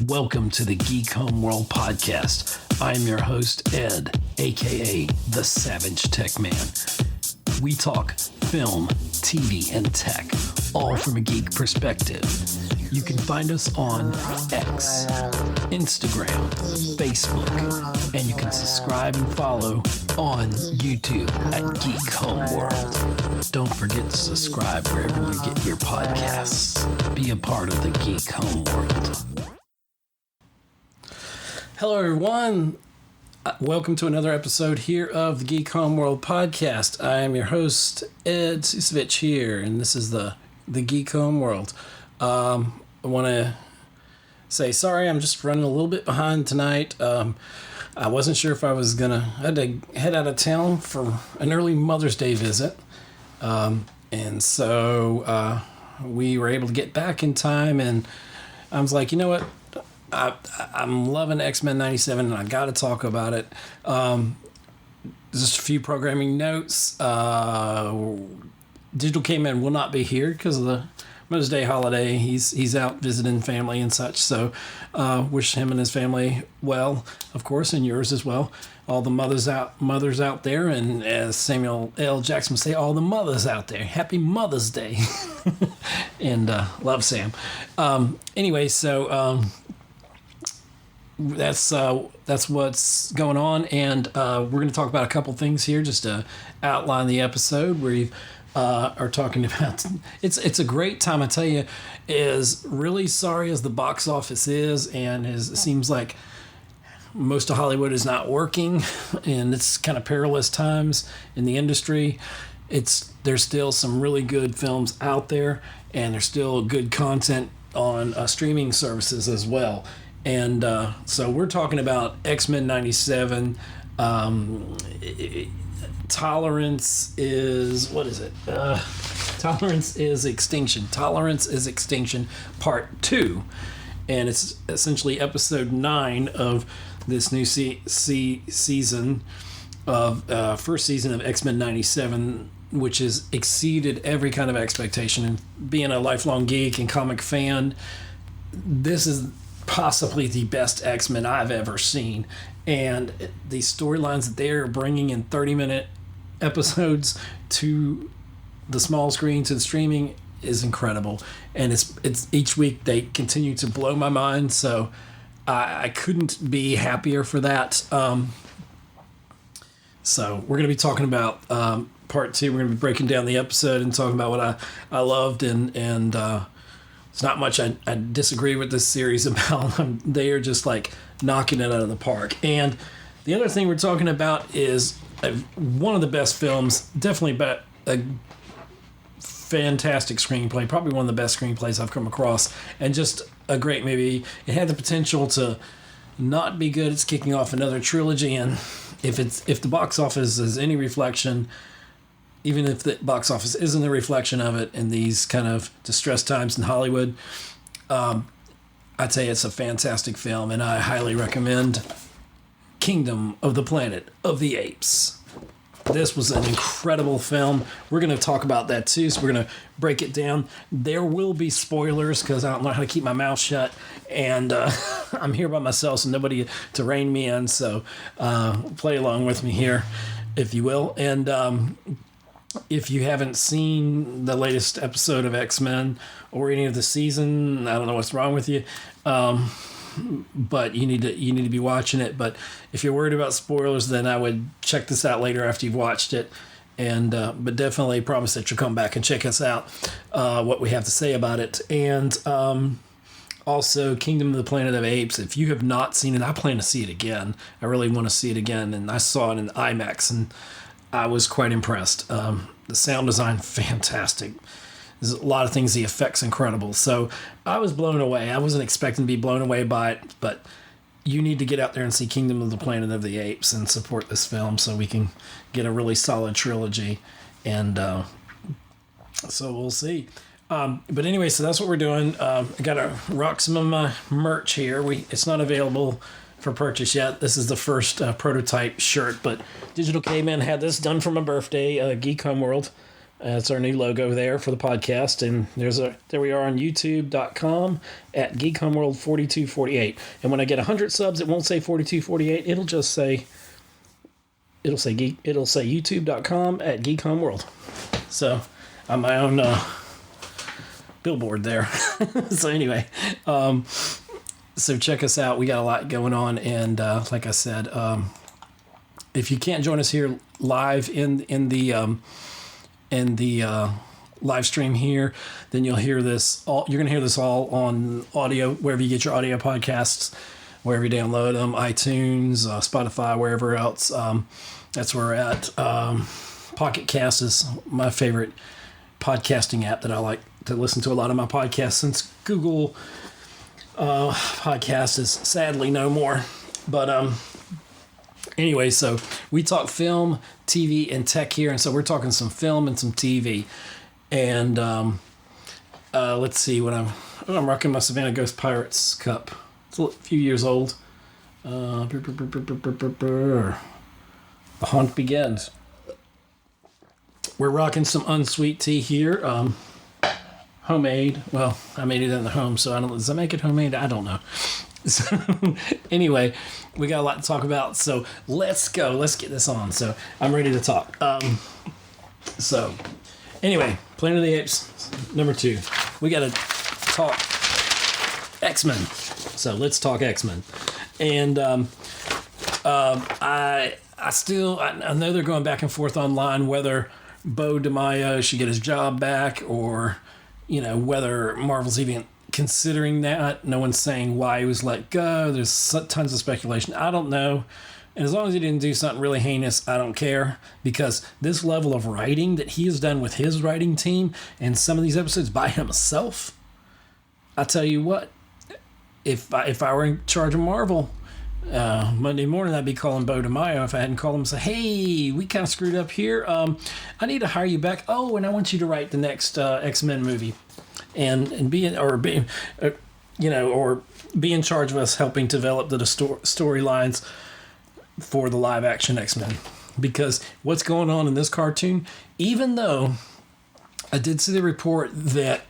Welcome to the Geek Homeworld podcast. I'm your host, Ed, aka the Savage Tech Man. We talk film, TV, and tech, all from a geek perspective. You can find us on X, Instagram, Facebook, and you can subscribe and follow on YouTube at Geek Homeworld. Don't forget to subscribe wherever you get your podcasts. Be a part of the Geek Homeworld. Hello, everyone. Welcome to another episode here of the Geek Homeworld podcast. I am your host, Ed Ciucevich here, and this is the Geek Homeworld. I want to say sorry, I'm just running a little bit behind tonight. I wasn't sure if I had to head out of town for an early Mother's Day visit. And so we were able to get back in time, and I was like, you know what? I'm loving X-Men 97, and I got to talk about it. Just a few programming notes. Digital K-Man will not be here because of the Mother's Day holiday. He's out visiting family and such. So wish him and his family well, of course, and yours as well. All the mothers out there, and as Samuel L. Jackson would say, all the mothers out there. Happy Mother's Day. And love Sam. Anyway, so that's what's going on, and we're going to talk about a couple things here just to outline the episode. We are talking about it's a great time. I tell you, as really sorry as the box office is, and it seems like most of Hollywood is not working, and it's kind of perilous times in the industry. There's still some really good films out there, and there's still good content on streaming services as well. And so we're talking about X-Men 97. Tolerance is, what is it? Tolerance is Extinction. Tolerance is Extinction Part 2. And it's essentially episode 9 of this new season of first season of X-Men 97, which has exceeded every kind of expectation. And being a lifelong geek and comic fan, this is possibly the best X-Men I've ever seen, and the storylines that they're bringing in 30-minute episodes to the small screen, to the streaming, is incredible. And it's each week they continue to blow my mind, so I couldn't be happier for that. So we're going to be talking about part 2. We're going to be breaking down the episode and talking about what I loved, and it's not much I disagree with this series about. They are just like knocking it out of the park. And the other thing we're talking about is one of the best films, definitely a fantastic screenplay, probably one of the best screenplays I've come across, and just a great movie. It had the potential to not be good. It's kicking off another trilogy, and if the box office is any reflection, even if the box office isn't a reflection of it in these kind of distressed times in Hollywood, I'd say it's a fantastic film, and I highly recommend Kingdom of the Planet of the Apes. This was an incredible film. We're going to talk about that too, so we're going to break it down. There will be spoilers because I don't know how to keep my mouth shut, and I'm here by myself, so nobody to rein me in, so play along with me here, if you will. And if you haven't seen the latest episode of X-Men or any of the season, I don't know what's wrong with you, but you need to be watching it. But if you're worried about spoilers, then I would check this out later after you've watched it. And but definitely promise that you'll come back and check us out, what we have to say about it. And also Kingdom of the Planet of Apes. If you have not seen it, I plan to see it again. I really want to see it again. And I saw it in IMAX, and I was quite impressed. The sound design, fantastic. There's a lot of things. The effects, incredible. So I was blown away. I wasn't expecting to be blown away by it, but you need to get out there and see Kingdom of the Planet of the Apes and support this film so we can get a really solid trilogy. And so we'll see. But anyway, so that's what we're doing. I got to rock some of my merch here. It's not available for purchase yet. This is the first prototype shirt, but Digital K-Man had this done for my birthday, Geek Homeworld. That's our new logo there for the podcast. And there we are on youtube.com at Geek Homeworld 4248. And when I get 100 subs, it won't say 4248. It'll say youtube.com at Geek Homeworld. So I'm my own billboard there. So anyway, so check us out. We got a lot going on. And like I said, if you can't join us here live in the live stream here, then you'll hear this all. You're gonna hear this all on audio wherever you get your audio podcasts, wherever you download them, iTunes, Spotify, wherever else. That's where we're at. Pocket Cast is my favorite podcasting app that I like to listen to a lot of my podcasts, since Google Podcast is sadly no more. But anyway, so we talk film, TV, and tech here, and so we're talking some film and some TV. And let's see what I'm rocking my Savannah Ghost Pirates cup. It's a few years old. The hunt begins. We're rocking some unsweet tea here. Homemade. Well, I made it in the home, so I don't. Does that make it homemade? I don't know. So anyway, we got a lot to talk about, so let's go. Let's get this on. So I'm ready to talk. So anyway, Planet of the Apes #2. We got to talk X-Men. So let's talk X-Men. And I know they're going back and forth online whether Bo DiMaggio should get his job back, or whether Marvel's even considering that. No one's saying why he was let go. There's tons of speculation. I don't know. And as long as he didn't do something really heinous, I don't care, because this level of writing that he has done with his writing team and some of these episodes by himself, I tell you what, if I were in charge of Marvel, Monday morning I'd be calling Bo DiMaggio if I hadn't called him and said, hey, we kind of screwed up here. I need to hire you back. Oh, and I want you to write the next X-Men movie. And be in charge of us helping develop the storylines for the live action X-Men. Because what's going on in this cartoon, even though I did see the report that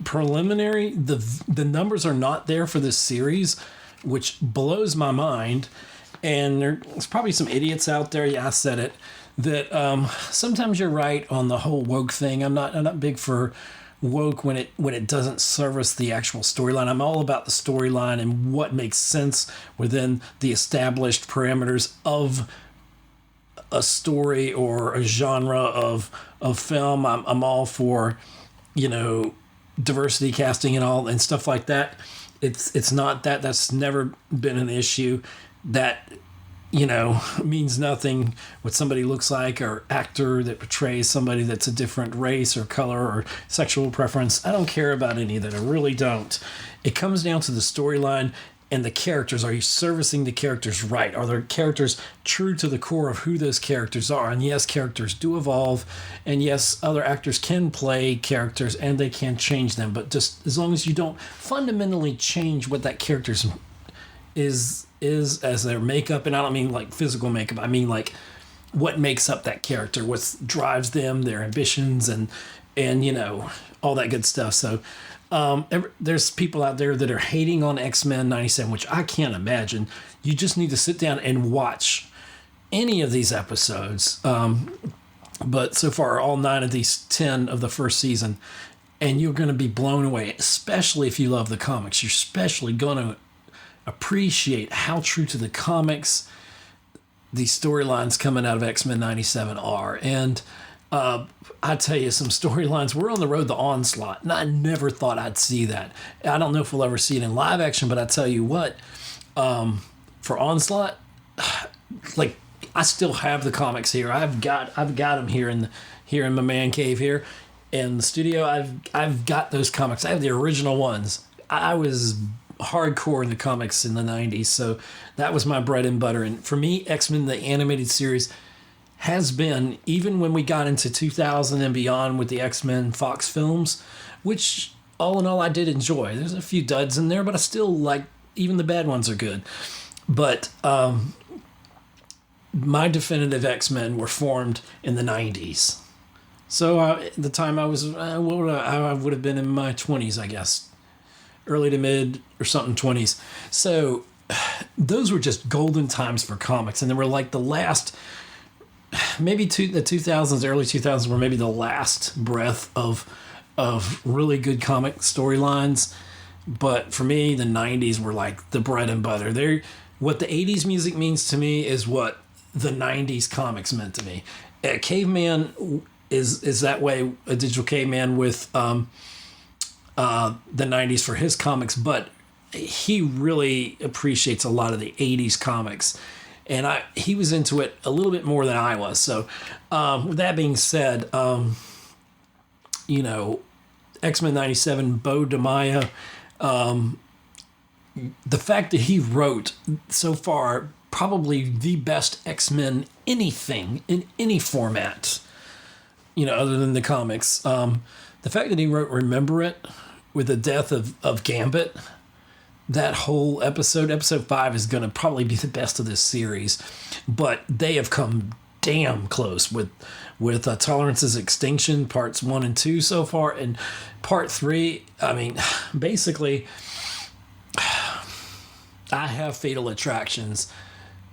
preliminary, the numbers are not there for this series, which blows my mind. And there's probably some idiots out there, yeah, I said it, that sometimes you're right on the whole woke thing. I'm not big for woke when it doesn't service the actual storyline. I'm all about the storyline and what makes sense within the established parameters of a story or a genre of film. I'm all for diversity casting and all and stuff like that. It's not that's never been an issue. That means nothing what somebody looks like, or actor that portrays somebody that's a different race or color or sexual preference. I don't care about any of that. I really don't. It comes down to the storyline and the characters. Are you servicing the characters right? Are their characters true to the core of who those characters are? And yes, characters do evolve. And yes, other actors can play characters and they can change them. But just as long as you don't fundamentally change what that character is as their makeup, and I don't mean like physical makeup, I mean like what makes up that character, what drives them, their ambitions, and all that good stuff. So there's people out there that are hating on X-Men 97, which I can't imagine. You just need to sit down and watch any of these episodes. But so far, all 9 of these 10 of the first season, and you're going to be blown away, especially if you love the comics. You're especially going to appreciate how true to the comics these storylines coming out of X-Men 97 are. And I tell you, some storylines, we're on the road to Onslaught, and I never thought I'd see that. I don't know if we'll ever see it in live action, but I tell you what, for Onslaught, like, I still have the comics here. I've got them here in my man cave here in the studio. I've got those comics. I have the original ones. I was hardcore in the comics in the 90s, so that was my bread and butter. And for me, X-Men the animated series has been, even when we got into 2000 and beyond with the X-Men Fox films, which all in all I did enjoy. There's a few duds in there, but I still like, even the bad ones are good. But my definitive X-Men were formed in the 90s So at the time I was, I would have been in my 20s, I guess, early to mid or something 20s. So those were just golden times for comics, and they were like the last, maybe the 2000s, early 2000s were maybe the last breath of really good comic storylines. But for me, the 90s were like the bread and butter. They're what the 80s music means to me is what the 90s comics meant to me. Caveman is that way, a digital caveman with the 90s for his comics, but he really appreciates a lot of the 80s comics. And he was into it a little bit more than I was. So with that being said, X-Men 97, Bo DeMaia, the fact that he wrote so far probably the best X-Men anything in any format, other than the comics. The fact that he wrote Remember It with the death of Gambit, that whole episode 5 is going to probably be the best of this series. But they have come damn close with Tolerance's Extinction, parts 1 and 2 so far. And part 3, I mean, basically, I have Fatal Attractions.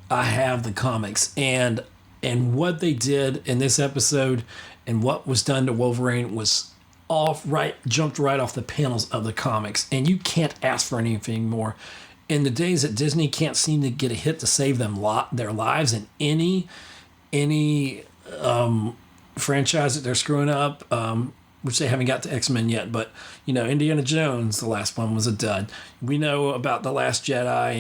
I have the comics. And what they did in this episode and what was done to Wolverine was jumped right off the panels of the comics. And you can't ask for anything more. In the days that Disney can't seem to get a hit to save them their lives in any franchise that they're screwing up, which they haven't got to X-Men yet, but Indiana Jones, the last one, was a dud. We know about The Last Jedi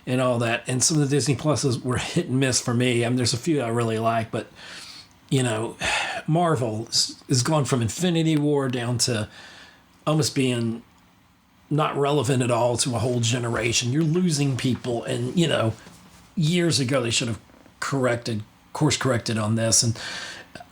and all that, and some of the Disney Pluses were hit and miss for me. I mean, there's a few I really like, but Marvel has gone from Infinity War down to almost being not relevant at all to a whole generation. You're losing people, and years ago they should have course corrected on this. And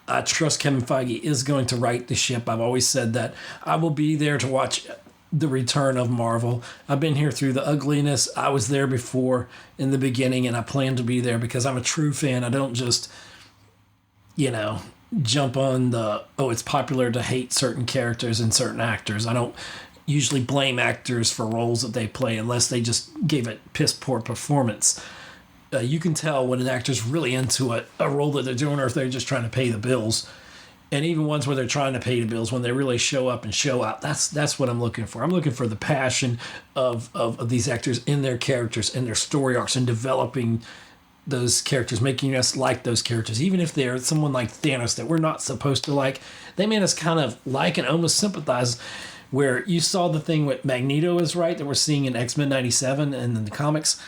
I trust Kevin Feige is going to right the ship. I've always said that. I will be there to watch the return of Marvel. I've been here through the ugliness. I was there before in the beginning, and I plan to be there because I'm a true fan. I don't just, jump on it's popular to hate certain characters and certain actors. I don't usually blame actors for roles that they play unless they just gave a piss poor performance. You can tell when an actor's really into a role that they're doing, or if they're just trying to pay the bills. And even ones where they're trying to pay the bills, when they really show up and show out, that's what I'm looking for. I'm looking for the passion of these actors in their characters and their story arcs and developing those characters, making us like those characters. Even if they're someone like Thanos that we're not supposed to like, they made us kind of like and almost sympathize. Where you saw the thing with Magneto is right that we're seeing in X-Men 97 and in the comics.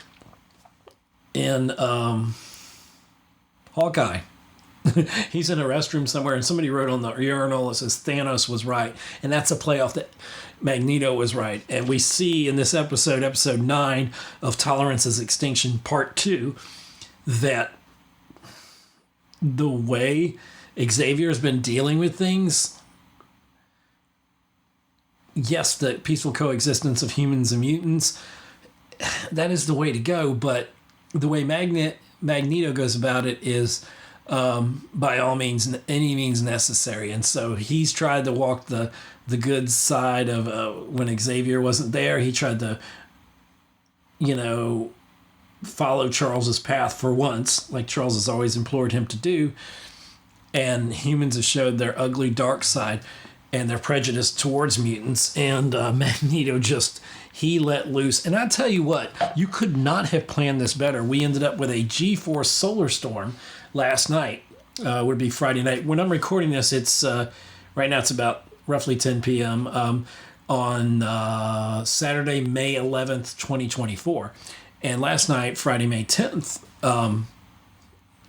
And Hawkeye. He's in a restroom somewhere, and somebody wrote on the urinal that says Thanos was right. And that's a playoff that Magneto was right. And we see in this episode 9 of Tolerance's Extinction, part 2, that the way Xavier has been dealing with things, yes, the peaceful coexistence of humans and mutants, that is the way to go. But the way Magneto goes about it is by all means, any means necessary. And so he's tried to walk the good side of when Xavier wasn't there. He tried to, follow Charles's path for once, like Charles has always implored him to do. And humans have showed their ugly dark side and their prejudice towards mutants. And Magneto he let loose. And I tell you what, you could not have planned this better. We ended up with a G-force solar storm last night. Would be Friday night. When I'm recording this, it's right now it's about roughly 10 p.m. On Saturday, May 11th, 2024. And last night, Friday, May 10th,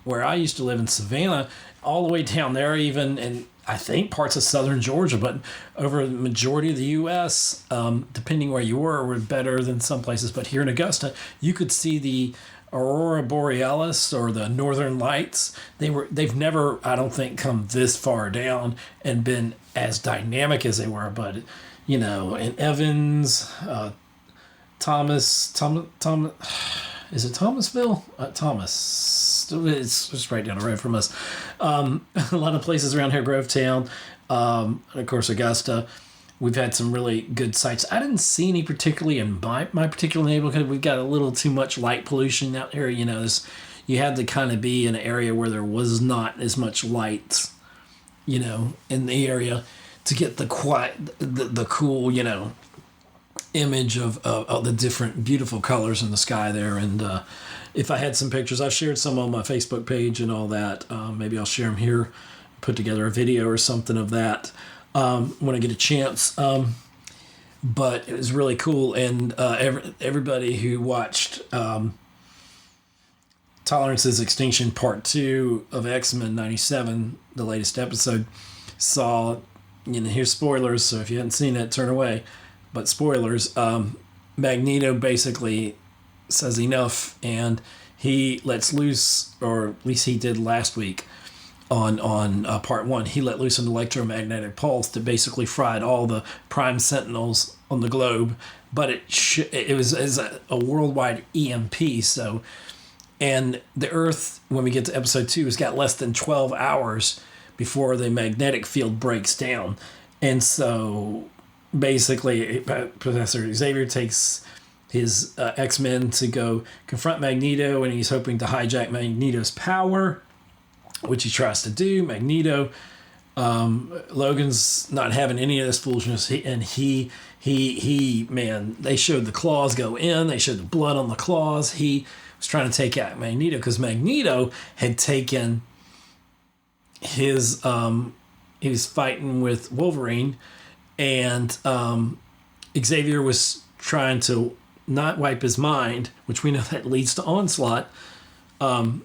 where I used to live in Savannah, all the way down there even, and I think parts of southern Georgia, but over the majority of the U.S., depending where you were better than some places. But here in Augusta, you could see the Aurora Borealis or the Northern Lights. They've never, I don't think, come this far down and been as dynamic as they were. But in Evans, Thomas, is it Thomasville? Thomas. it's just right down the road from us. A lot of places around here, Grovetown, and of course Augusta. We've had some really good sites. I didn't see any particularly in my particular neighborhood. We've got a little too much light pollution out here. You know, you had to kind of be in an area where there was not as much light, you know, in the area to get the quiet, the cool, you know, image of the different beautiful colors in the sky there. And if I had some pictures, I've shared some on my Facebook page and all that. Maybe I'll share them here, put together a video or something of that when I get a chance. But it was really cool. And everybody who watched Tolerance's Extinction Part 2 of X-Men 97, the latest episode, saw, you know, here's spoilers, so if you haven't seen it, turn away. But spoilers, Magneto basically says enough, and he lets loose, or at least he did last week on Part 1. He let loose an electromagnetic pulse that basically fried all the Prime Sentinels on the globe, but it was as a worldwide EMP, so... And the Earth, when we get to episode 2, has got less than 12 hours before the magnetic field breaks down. And so basically, Professor Xavier takes his X-Men to go confront Magneto, and he's hoping to hijack Magneto's power, which he tries to do. Magneto, Logan's not having any of this foolishness, he man, they showed the claws go in, they showed the blood on the claws. He was trying to take out Magneto because Magneto had taken his he was fighting with Wolverine, and Xavier was trying to not wipe his mind, which we know that leads to Onslaught, but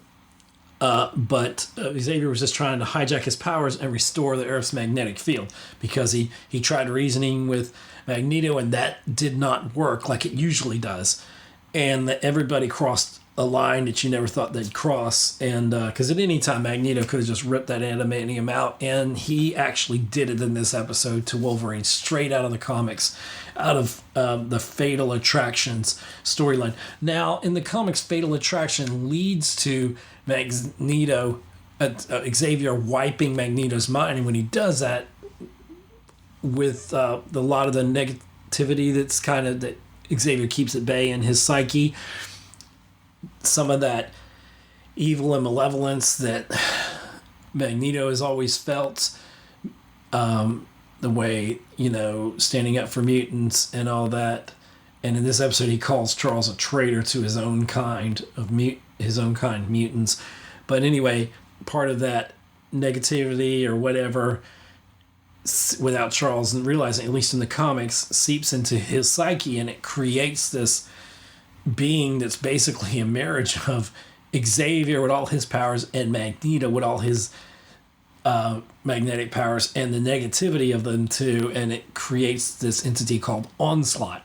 Xavier was just trying to hijack his powers and restore the Earth's magnetic field, because he tried reasoning with Magneto, and that did not work like it usually does, and that everybody crossed a line that you never thought they'd cross, and because at any time Magneto could have just ripped that adamantium out, and he actually did it in this episode to Wolverine, straight out of the comics, out of the Fatal Attractions storyline. Now, in the comics, Fatal Attraction leads to Magneto, Xavier wiping Magneto's mind, and when he does that, with a lot of the negativity that's kind of that Xavier keeps at bay in his psyche, some of that evil and malevolence that Magneto has always felt, the way, you know, standing up for mutants and all that. And in this episode, he calls Charles a traitor to his own kind of mutants. But anyway, part of that negativity or whatever, without Charles realizing, at least in the comics, seeps into his psyche, and it creates this being that's basically a marriage of Xavier with all his powers and Magneto with all his magnetic powers, and the negativity of them two, and it creates this entity called Onslaught.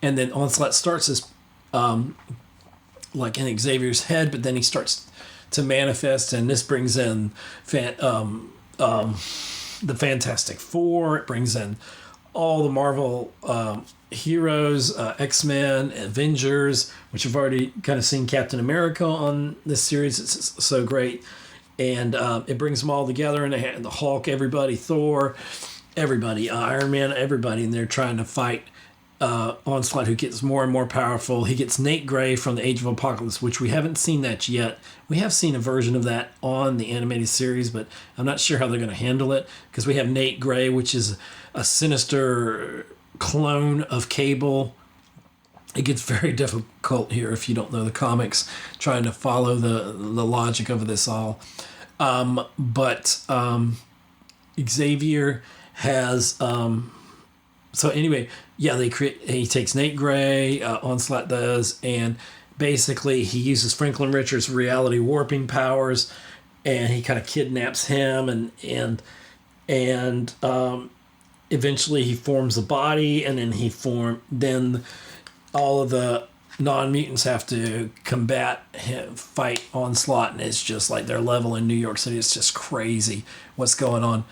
And then Onslaught starts as like in Xavier's head, but then he starts to manifest, and this brings in the Fantastic Four. It brings in all the Marvel heroes, X-Men, Avengers, which I've already kind of seen Captain America on this series. It's so great. And it brings them all together, and they had the Hulk, everybody, Thor, everybody, Iron Man, everybody, and they're trying to fight Onslaught, who gets more and more powerful. He gets Nate Gray from the Age of Apocalypse, which we haven't seen that yet. We have seen a version of that on the animated series, but I'm not sure how they're going to handle it, because we have Nate Gray, which is a sinister clone of Cable. It gets very difficult here if you don't know the comics, trying to follow the logic of this all. But Xavier has... so anyway, yeah, he takes Nate Gray, Onslaught does, and basically he uses Franklin Richards' reality warping powers, and he kind of kidnaps him, and eventually he forms a body, and then all of the non-mutants have to combat him, fight Onslaught, and it's just like their level in New York City. It's just crazy what's going on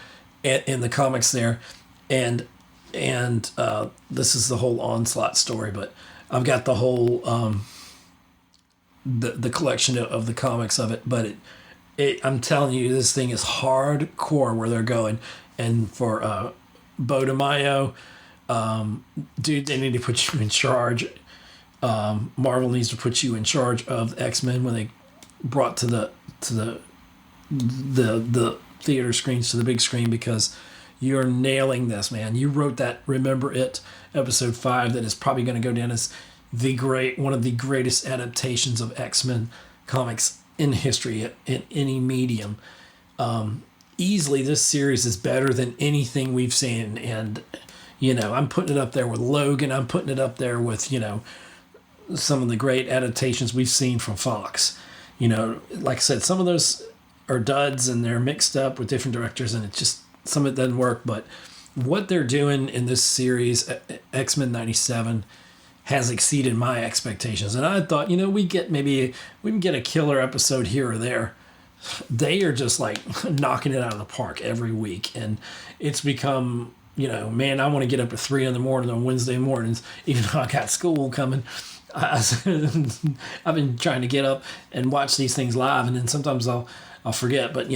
in the comics there, and this is the whole Onslaught story. But I've got the whole the collection of the comics of it, but I'm telling you, this thing is hardcore where they're going. And for Bo DeMaio, dude, they need to put you in charge. Marvel needs to put you in charge of X-Men when they brought to the theater screens to the big screen, because you're nailing this, man. You wrote that Remember It episode 5 that is probably going to go down as one of the greatest adaptations of X-Men comics in history in any medium. Easily, this series is better than anything we've seen, and I'm putting it up there with Logan. I'm putting it up there with some of the great adaptations we've seen from Fox. Like I said, some of those are duds and they're mixed up with different directors, and it just, some of it doesn't work. But what they're doing in this series, X-Men 97, has exceeded my expectations. And I thought, we can get a killer episode here or there. They are just like knocking it out of the park every week. And it's become, man, I want to get up at 3 a.m. on Wednesday mornings, even though I got school coming. I've been trying to get up and watch these things live, and then sometimes I'll forget, but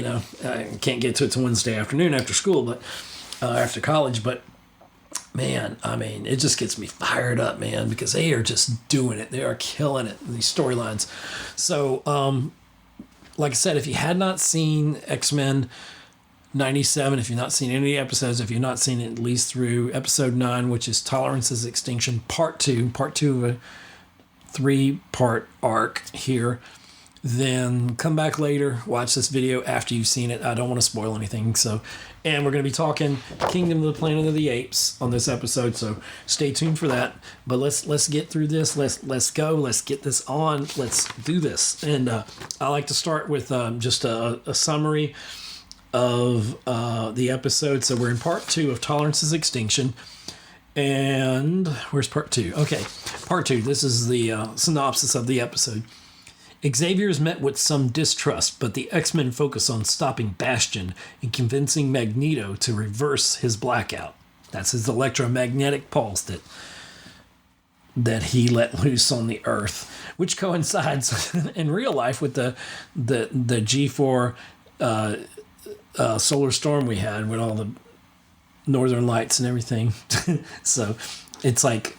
I can't get to it till Wednesday afternoon after school, but after college. But man, I mean, it just gets me fired up, man, because they are just doing it. They are killing it, these storylines. So, like I said, if you had not seen X-Men 97, if you've not seen any of the episodes, if you've not seen it at least through episode 9, which is Tolerance's Extinction, part two of a 3-part arc here, then come back later, watch this video after you've seen it. I don't want to spoil anything. And we're going to be talking Kingdom of the Planet of the Apes on this episode, so stay tuned for that. But let's get through this. Let's go. Let's get this on. Let's do this. And I like to start with just a summary of the episode. So we're in part 2 of Tolerance's Extinction. And where's part 2? Okay, part 2. This is the synopsis of the episode. Xavier is met with some distrust, but the X-Men focus on stopping Bastion and convincing Magneto to reverse his blackout. That's his electromagnetic pulse that he let loose on the Earth, which coincides in real life with the G4 solar storm we had with all the northern lights and everything. So it's like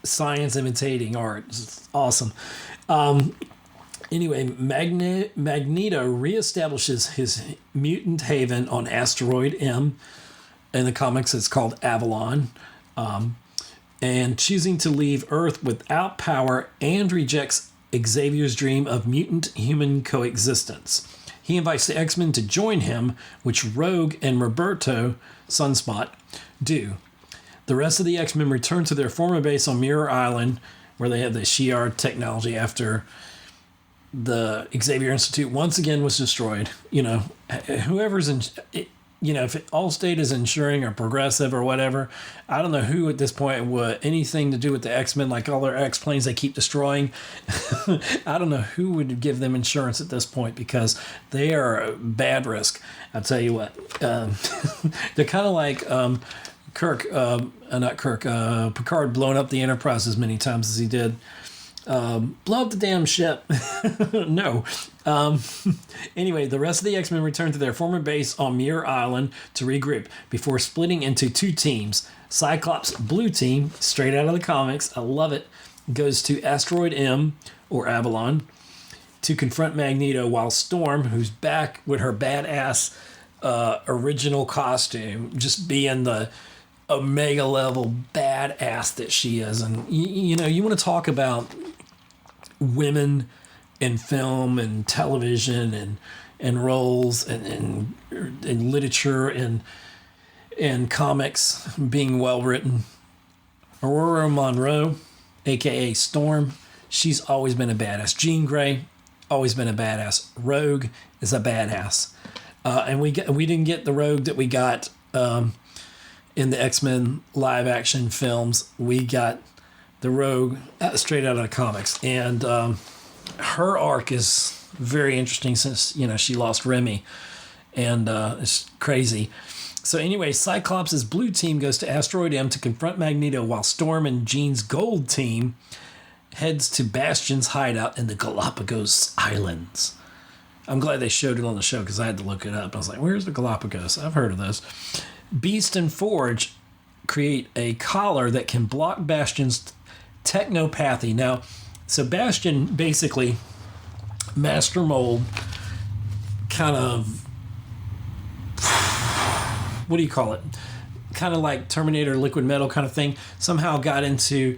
science imitating art. It's awesome. Anyway, Magneto reestablishes his mutant haven on Asteroid M. In the comics, it's called Avalon. And choosing to leave Earth without power, and rejects Xavier's dream of mutant-human coexistence. He invites the X-Men to join him, which Rogue and Roberto Sunspot do. The rest of the X-Men return to their former base on Mirror Island, where they have the Shi'ar technology after the Xavier Institute once again was destroyed. Whoever's in, if Allstate is insuring or Progressive or whatever, I don't know who at this point would anything to do with the X-Men, like all their X-planes they keep destroying. I don't know who would give them insurance at this point, because they are a bad risk. I'll tell you what, they're kind of like Picard blowing up the Enterprise as many times as he did. Blow up the damn ship. No. Anyway, the rest of the X-Men return to their former base on Muir Island to regroup before splitting into 2 teams. Cyclops' blue team, straight out of the comics, I love it, goes to Asteroid M, or Avalon, to confront Magneto, while Storm, who's back with her badass original costume, just being the Omega level badass that she is. And you want to talk about women in film and television and roles and literature and comics being well written. Aurora Monroe, aka Storm, she's always been a badass. Jean Grey, always been a badass. Rogue is a badass. And we didn't get the Rogue that we got in the X-Men live action films. We got the Rogue straight out of the comics. And her arc is very interesting since, she lost Remy. And it's crazy. So anyway, Cyclops' blue team goes to Asteroid M to confront Magneto, while Storm and Jean's gold team heads to Bastion's hideout in the Galapagos Islands. I'm glad they showed it on the show because I had to look it up. I was like, where's the Galapagos? I've heard of those. Beast and Forge create a collar that can block Bastion's technopathy. Now, so Bastion basically, Master Mold, kind of, what do you call it? Kind of like Terminator Liquid Metal kind of thing, somehow got into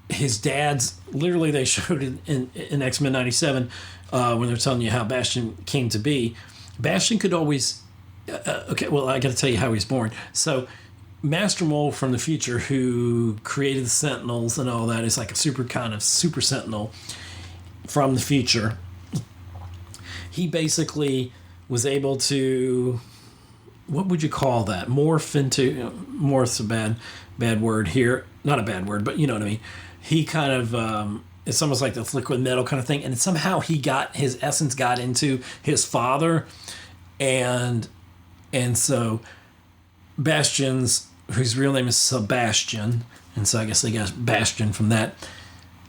his dad's, literally they showed it in X-Men 97 when they're telling you how Bastion came to be. Bastion could always, okay, well, I got to tell you how he was born. So Master Mold from the future, who created the Sentinels and all that, is like a super Sentinel from the future. He basically was able to, what would you call that? Morph's a bad word here. Not a bad word, but you know what I mean. He kind of, it's almost like this liquid metal kind of thing. And somehow his essence got into his father. And so Bastion's, whose real name is Sebastian. And so I guess they got Bastion from that.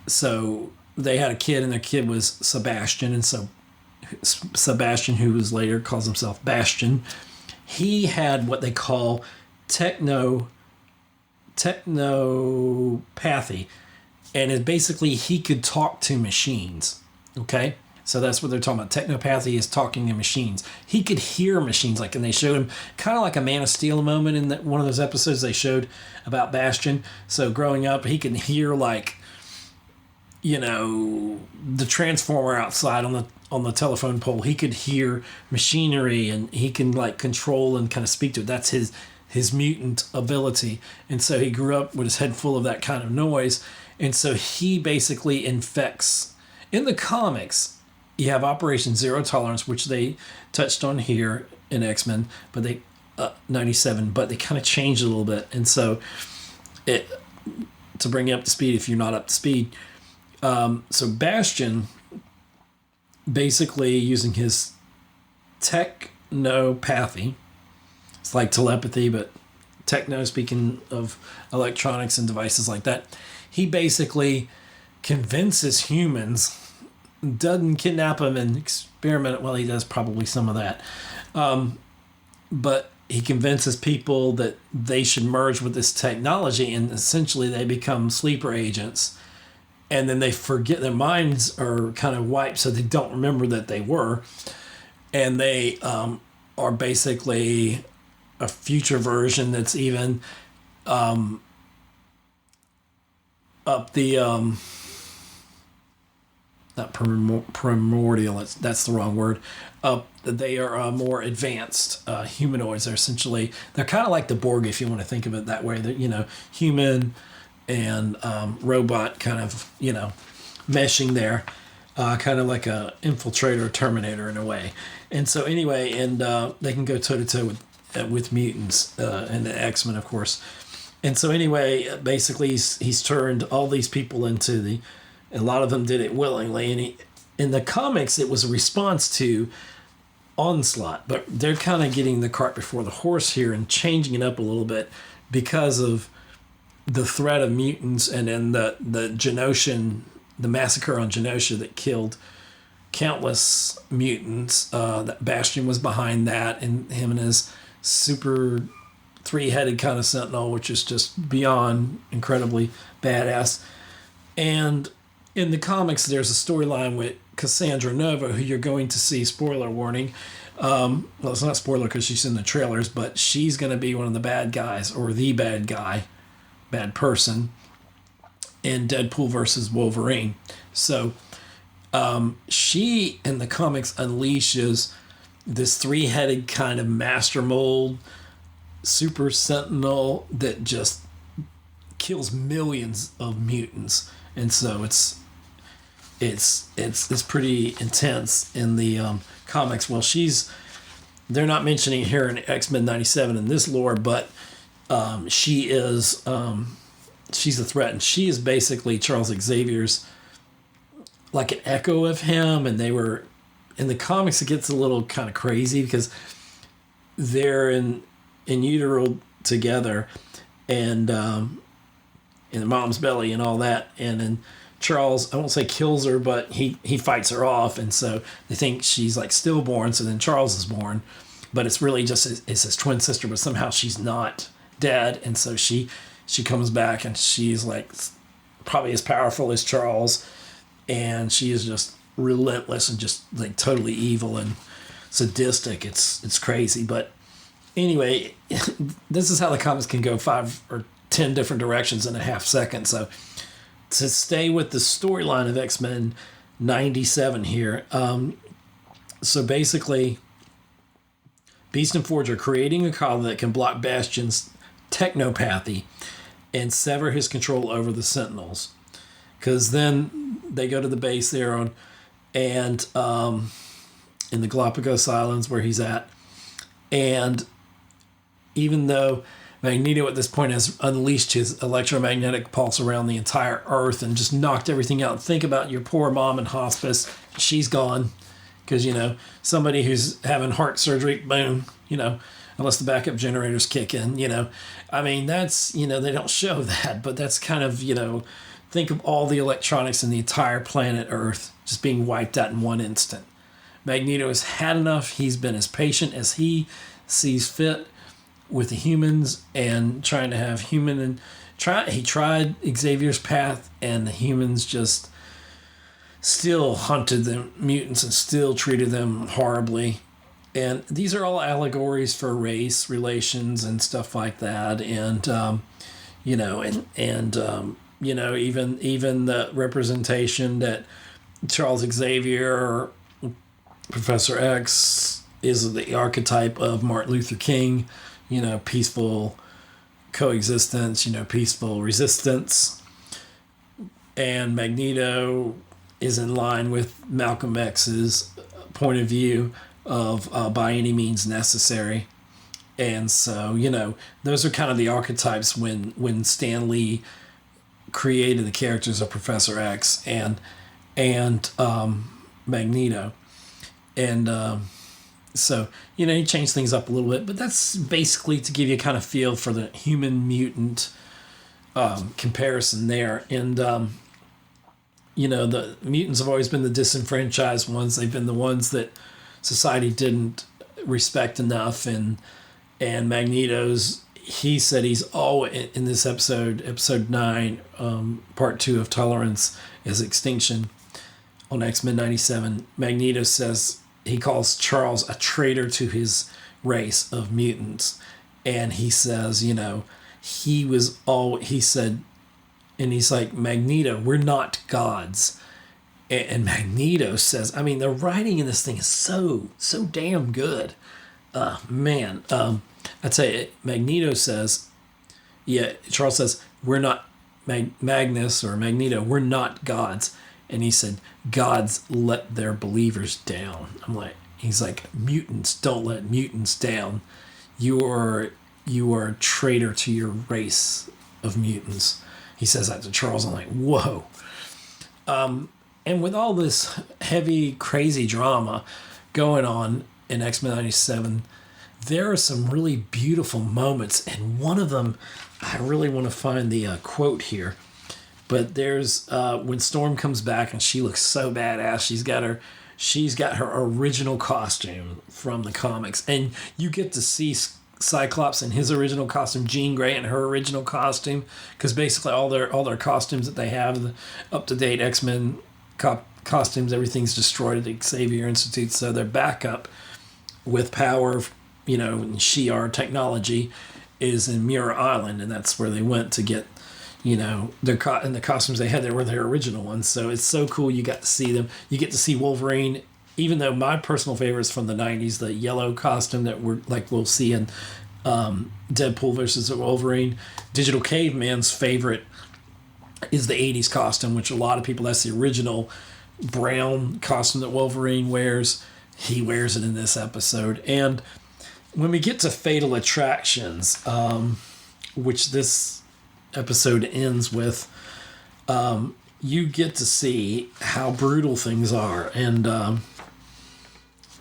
So they had a kid, and their kid was Sebastian. And so Sebastian, who was later calls himself Bastion, he had what they call technopathy. And it basically, he could talk to machines. Okay? So that's what they're talking about. Technopathy is talking to machines. He could hear machines, and they showed him kind of like a Man of Steel moment in one of those episodes they showed about Bastion. So growing up, he can hear the transformer outside on the telephone pole. He could hear machinery, and he can control and kind of speak to it. That's his mutant ability. And so he grew up with his head full of that kind of noise. And so he basically infects. In the comics, you have Operation Zero Tolerance, which they touched on here in X-Men, but 97, but they kind of changed it a little bit. And so to bring you up to speed, if you're not up to speed, so Bastion, basically using his technopathy, it's like telepathy, but techno, speaking of electronics and devices like that, he basically convinces humans, doesn't kidnap them and experiment. Well, he does probably some of that. But he convinces people that they should merge with this technology, and essentially they become sleeper agents. And then they forget, their minds are kind of wiped, so they don't remember that they were. And they are basically a future version that's even up the not primordial, that's the wrong word. They are more advanced humanoids. They're kind of like the Borg, if you want to think of it that way. They're, human and robot kind of, meshing there, kind of like a infiltrator, Terminator in a way. And so anyway, they can go toe-to-toe with mutants and the X-Men, of course. And so anyway, basically he's turned all these people into a lot of them did it willingly. And in the comics, it was a response to Onslaught, but they're kind of getting the cart before the horse here and changing it up a little bit because of the threat of mutants, and then the Genosian, the massacre on Genosha that killed countless mutants. That Bastion was behind that, and him and his super three-headed kind of sentinel, which is just beyond incredibly badass. And in the comics, there's a storyline with Cassandra Nova, who you're going to see, spoiler warning. Well, it's not spoiler because she's in the trailers, but she's going to be one of the bad guys, or the bad guy, bad person, in Deadpool versus Wolverine. So she, in the comics, unleashes this three-headed kind of master mold super sentinel that just kills millions of mutants. And so it's pretty intense in the comics. Well, they're not mentioning here in X-Men 97 in this lore, but she is she's a threat, and she is basically Charles Xavier's, like an echo of him. And they were in the comics, it gets a little kind of crazy because they're in utero together, and in the mom's belly and all that. And then Charles, I won't say kills her, but he fights her off, and so they think she's like stillborn. So then Charles is born, but it's really just it's his twin sister, but somehow she's not dead, and so she comes back, and she's like probably as powerful as Charles, and she is just relentless and just like totally evil and sadistic. It's crazy, but anyway, this is how the comics can go 5 or 10 different directions in a half second. So to stay with the storyline of X-Men 97 here, so basically Beast and Forge are creating a collar that can block Bastion's technopathy and sever his control over the Sentinels. Because then they go to the base there in the Galapagos Islands where he's at, and even though Magneto at this point has unleashed his electromagnetic pulse around the entire Earth and just knocked everything out. Think about your poor mom in hospice. She's gone because, somebody who's having heart surgery, boom, unless the backup generators kick in, I mean, that's, they don't show that, but that's kind of, think of all the electronics in the entire planet Earth just being wiped out in one instant. Magneto has had enough. He's been as patient as he sees fit with the humans and trying to have he tried Xavier's path, and the humans just still hunted the mutants and still treated them horribly. And these are all allegories for race relations and stuff like that. And even the representation that Charles Xavier or Professor X is the archetype of Martin Luther King. Peaceful coexistence, peaceful resistance. And Magneto is in line with Malcolm X's point of view of by any means necessary. And so, those are kind of the archetypes when Stan Lee created the characters of Professor X and Magneto. And so, he changed things up a little bit, but that's basically to give you kind of feel for the human mutant comparison there. And, the mutants have always been the disenfranchised ones. They've been the ones that society didn't respect enough. And Magneto's, he said he's always, in this episode 9, part 2 of Tolerance is Extinction on X-Men 97, Magneto says, he calls Charles a traitor to his race of mutants. And he says, he said, and he's like, Magneto, we're not gods. And Magneto says, I mean, the writing in this thing is so damn good. I tell you, Magneto says, Charles says, we're not Magnus or Magneto, we're not gods. And he said, gods let their believers down. He's like, mutants don't let mutants down. You are a traitor to your race of mutants. He says that to Charles. I'm like, whoa. And with all this heavy, crazy drama going on in X-Men 97, there are some really beautiful moments. And one of them, I really want to find the quote here. But there's when Storm comes back and she looks so badass. She's got her original costume from the comics, and you get to see Cyclops in his original costume, Jean Grey in her original costume, because basically all their costumes that they have, the up to date X-Men costumes, everything's destroyed at the Xavier Institute. So their backup with power, Shi'ar technology, is in Muir Island, and that's where they went to get. And the costumes they had there were their original ones. So it's so cool you got to see them. You get to see Wolverine, even though my personal favorite is from the 90s, the yellow costume that we'll see in Deadpool versus Wolverine. Digital Caveman's favorite is the 80s costume, which a lot of people, that's the original brown costume that Wolverine wears. He wears it in this episode. And when we get to Fatal Attractions, which this episode ends with, you get to see how brutal things are, and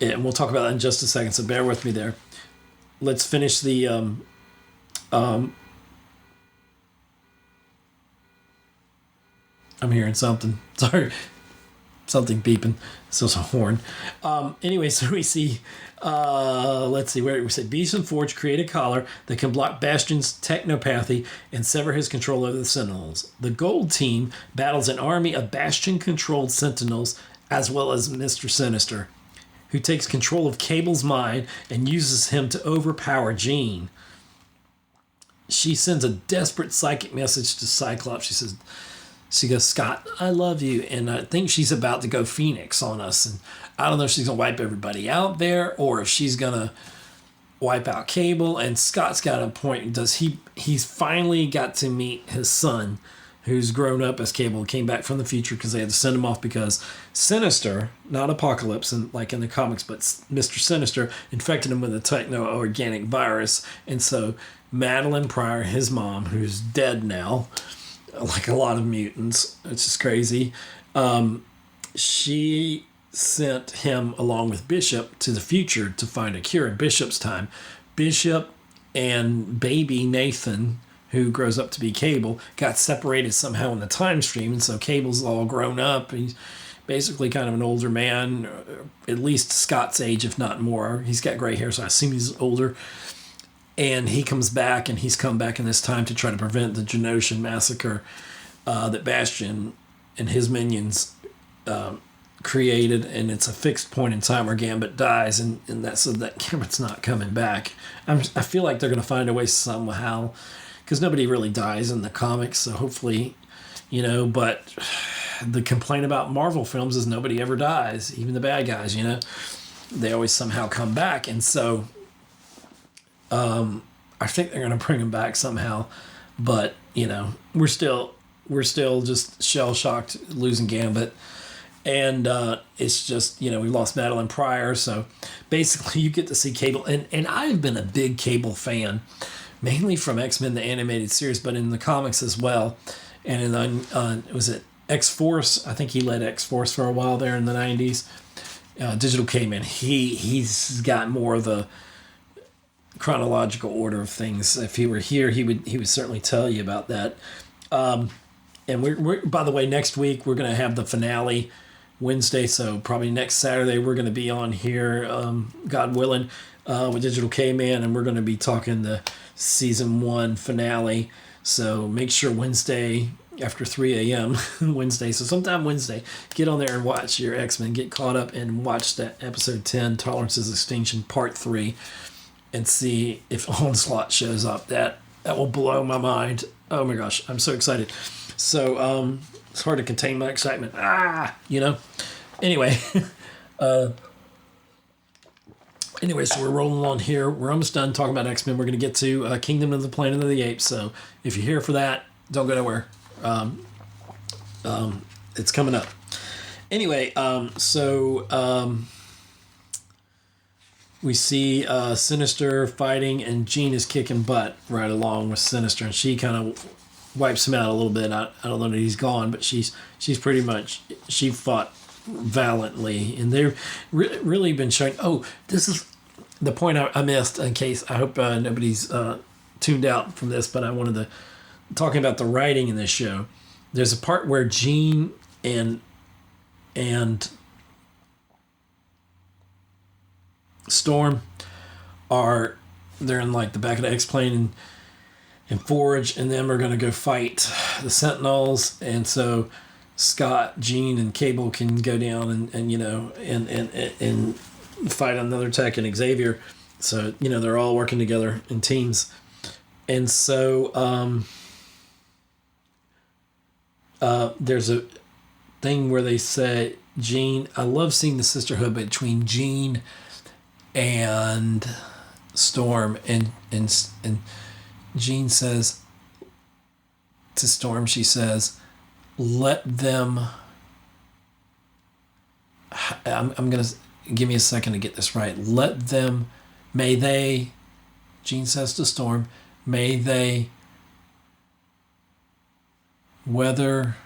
we'll talk about that in just a second, so bear with me there. Let's finish the I'm hearing something. Sorry. Something beeping. It's also a horn. Anyway, so we see, let's see, where we say Beast and Forge create a collar that can block Bastion's technopathy and sever his control over the Sentinels. The Gold Team battles an army of Bastion-controlled Sentinels as well as Mr. Sinister, who takes control of Cable's mind and uses him to overpower Jean. She sends a desperate psychic message to Cyclops. She goes, Scott, I love you. And I think she's about to go Phoenix on us. And I don't know if she's going to wipe everybody out there or if she's going to wipe out Cable. And Scott's got a point. He's finally got to meet his son, who's grown up as Cable, came back from the future because they had to send him off because Sinister, not Apocalypse, and like in the comics, but Mr. Sinister infected him with a techno-organic virus. And so Madeline Pryor, his mom, who's dead now, like a lot of mutants, it's just crazy. She sent him along with Bishop to the future to find a cure in Bishop's time. Bishop and baby Nathan, who grows up to be Cable, got separated somehow in the time stream, and so Cable's all grown up. He's basically kind of an older man, at least Scott's age, if not more. He's got gray hair, so I assume he's older. And he comes back, and he's come back in this time to try to prevent the Genoshan massacre that Bastion and his minions created. And it's a fixed point in time where Gambit dies, and so that Gambit's not coming back. I feel like they're going to find a way somehow, because nobody really dies in the comics, so hopefully, but the complaint about Marvel films is nobody ever dies, even the bad guys, They always somehow come back, and so I think they're going to bring him back somehow, but we're still just shell shocked losing Gambit, and it's just we lost Madeline Pryor, so basically you get to see Cable, and I've been a big Cable fan, mainly from X-Men the animated series, but in the comics as well, and in was it X-Force? I think he led X-Force for a while there in the 90s. Digital K-Man, he's got more of the chronological order of things. If he were here, he would certainly tell you about that. And we're by the way, next week we're going to have the finale Wednesday, so probably next Saturday we're going to be on here, God willing, with Digital K-Man, and we're going to be talking the season 1 finale. So make sure Wednesday after 3 a.m. Wednesday, so sometime Wednesday, get on there and watch your X-Men, get caught up and watch that episode 10, Tolerance's Extinction, part 3. And see if Onslaught shows up. That will blow my mind. Oh my gosh, I'm so excited. So it's hard to contain my excitement. Anyway, so we're rolling on here. We're almost done talking about X-Men. We're going to get to Kingdom of the Planet of the Apes. So if you're here for that, don't go nowhere. It's coming up. Anyway, we see Sinister fighting, and Jean is kicking butt right along with Sinister, and she kind of wipes him out a little bit. I don't know that he's gone, but she's pretty much, she fought valiantly, and they've really been showing. Oh, this is the point I missed. In case I hope nobody's tuned out from this, but I wanted to talking about the writing in this show. There's a part where Jean and Storm they're in like the back of the X-Plane, and Forge and them are going to go fight the Sentinels, and so Scott, Jean, and Cable can go down and fight another tech and Xavier. So they're all working together in teams, and so there's a thing where they say Jean. I love seeing the sisterhood between Jean and Storm, and Jean says to Storm, she says, let them, I'm gonna, give me a second to get this right, let them, may they, Jean says to Storm, may they weather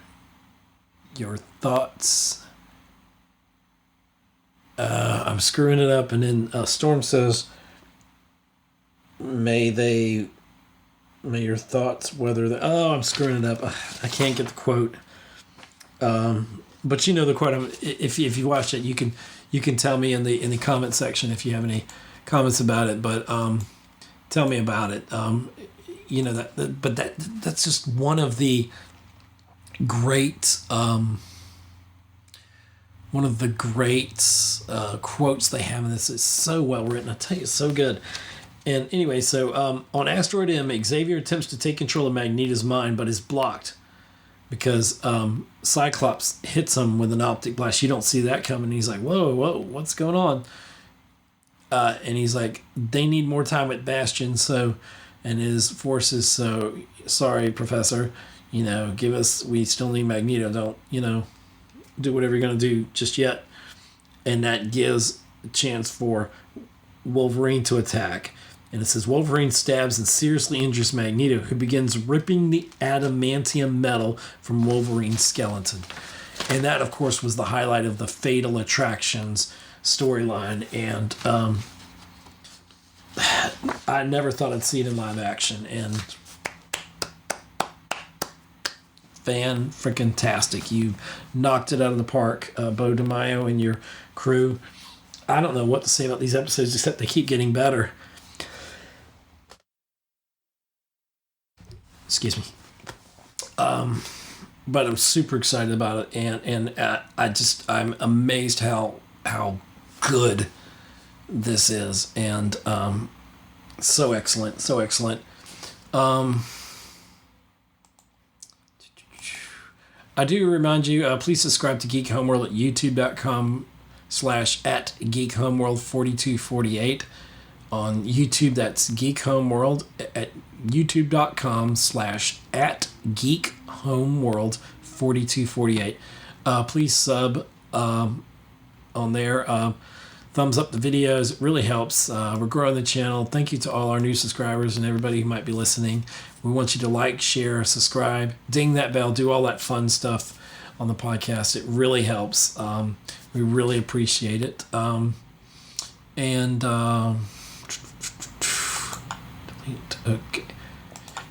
your thoughts. I'm screwing it up, and then Storm says, may your thoughts weather the... Oh, I'm screwing it up. I can't get the quote. But you know the quote. If you watched it, you can tell me in the comment section if you have any comments about it. But tell me about it. You know that's just one of the great quotes they have in this. It's so well written. I tell you, it's so good. And anyway, so on Asteroid M, Xavier attempts to take control of Magneto's mind, but is blocked because Cyclops hits him with an optic blast. You don't see that coming. He's like, whoa, what's going on? And he's like, they need more time with Bastion, and his forces, so sorry, Professor, we still need Magneto. Don't, do whatever you're going to do just yet. And that gives a chance for Wolverine to attack. And it says Wolverine stabs and seriously injures Magneto, who begins ripping the adamantium metal from Wolverine's skeleton. And that, of course, was the highlight of the Fatal Attractions storyline. And I never thought I'd see it in live action. And fan-freaking-tastic. You knocked it out of the park, Bo DeMaio and your crew. I don't know what to say about these episodes, except they keep getting better. Excuse me. But I'm super excited about it, and I'm amazed how good this is, and so excellent. I do remind you, please subscribe to Geek Homeworld at youtube.com/@geekhomeworld4248. On YouTube, that's Geek Homeworld at youtube.com/@geekhomeworld4248. Please sub on there. Thumbs up the videos. It really helps. We're growing the channel. Thank you to all our new subscribers and everybody who might be listening. We want you to like, share, subscribe, ding that bell, do all that fun stuff on the podcast. It really helps. We really appreciate it. Okay.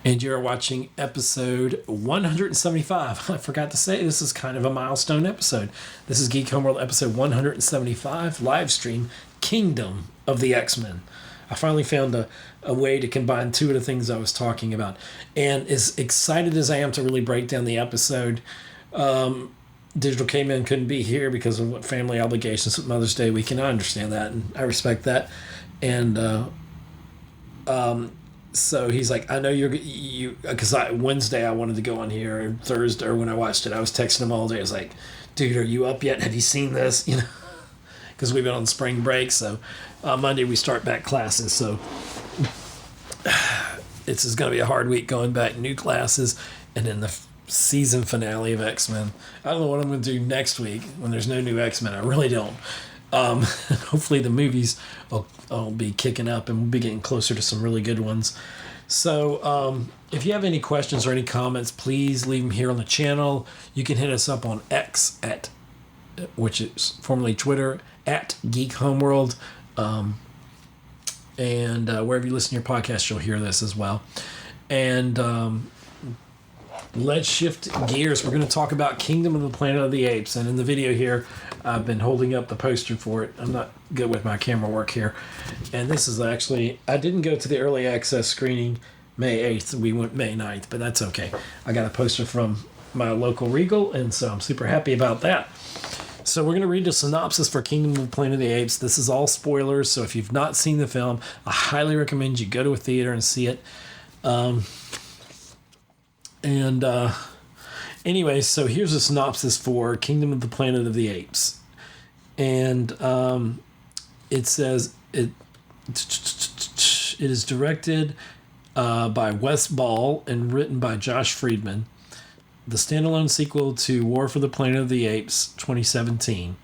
And you're watching episode 175. I forgot to say, this is kind of a milestone episode. This is Geek Homeworld episode 175, live stream, Kingdom of the X-Men. I finally found a way to combine two of the things I was talking about. And as excited as I am to really break down the episode, Digital Caveman couldn't be here because of family obligations with Mother's Day weekend. I understand that, and I respect that. And so he's like, I know you because Wednesday I wanted to go on here, and Thursday, or when I watched it, I was texting him all day. I was like, dude, are you up yet? Have you seen this? Because we've been on spring break. So Monday we start back classes. So it's just going to be a hard week going back, new classes, and then the season finale of X-Men. I don't know what I'm going to do next week when there's no new X-Men. I really don't. Hopefully the movies will be kicking up and we'll be getting closer to some really good ones. So if you have any questions or any comments, please leave them here on the channel. You can hit us up on X which is formerly Twitter, at Geek Homeworld. And wherever you listen to your podcast, you'll hear this as well. And let's shift gears. We're going to talk about Kingdom of the Planet of the Apes. And in the video here, I've been holding up the poster for it. I'm not good with my camera work here. And this is actually, I didn't go to the early access screening May 8th. We went May 9th, but that's okay. I got a poster from my local Regal, and so I'm super happy about that. So we're going to read the synopsis for Kingdom of the Planet of the Apes. This is all spoilers, so if you've not seen the film, I highly recommend you go to a theater and see it. Anyway, so here's a synopsis for Kingdom of the Planet of the Apes. And it says it is directed by Wes Ball and written by Josh Friedman. The standalone sequel to War for the Planet of the Apes 2017.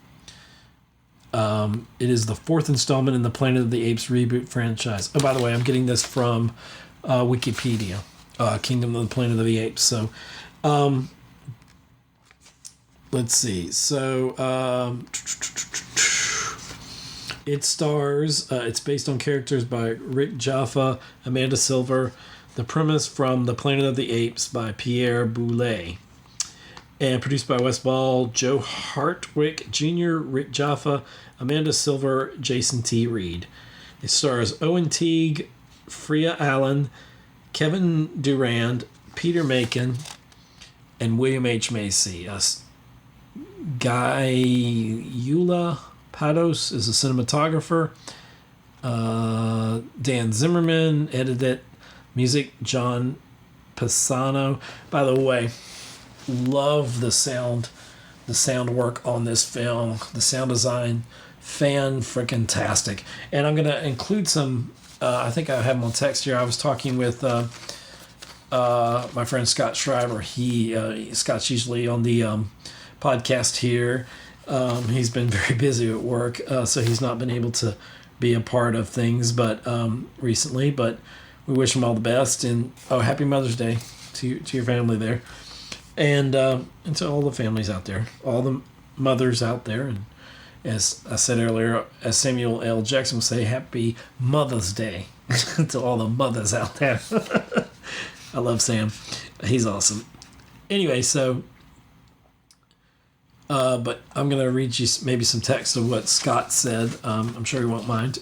It is the fourth installment in the Planet of the Apes reboot franchise. Oh, by the way, I'm getting this from Wikipedia. Kingdom of the Planet of the Apes. So, let's see. So, it stars, it's based on characters by Rick Jaffa, Amanda Silver. The premise from The Planet of the Apes by Pierre Boulez. and produced by Wes Ball, Joe Hartwick Jr., Rick Jaffa, Amanda Silver, Jason T. Reed. It stars Owen Teague, Freya Allen, Kevin Durand, Peter Macon, and William H. Macy. Guy Eula Pados is a cinematographer. Dan Zimmerman edited it. Music, John Pisano. By the way, love the sound work on this film. The sound design, fan-freaking-tastic. And I'm going to include some, I think I have them on text here. I was talking with my friend Scott Schreiber. Scott's usually on the podcast here. He's been very busy at work, so he's not been able to be a part of things but recently. But we wish him all the best, and happy Mother's Day to your family there, and to all the families out there, all the mothers out there, and as I said earlier, as Samuel L. Jackson would say, happy Mother's Day to all the mothers out there. I love Sam. He's awesome. Anyway, so but I'm going to read you maybe some text of what Scott said. I'm sure he won't mind.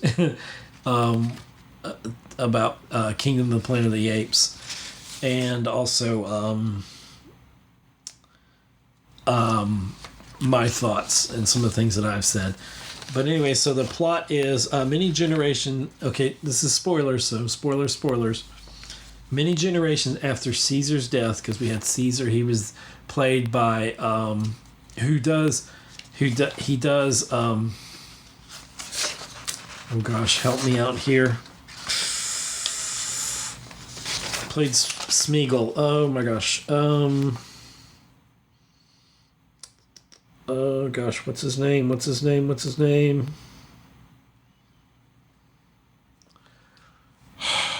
About Kingdom of the Planet of the Apes. And also my thoughts and some of the things that I've said. But anyway, so the plot is many generation... Okay, this is spoilers, so spoilers. Many generations after Caesar's death, because we had Caesar, he was played by... He does oh gosh, help me out here. Played Smeagol. Oh my gosh. Oh gosh, what's his name?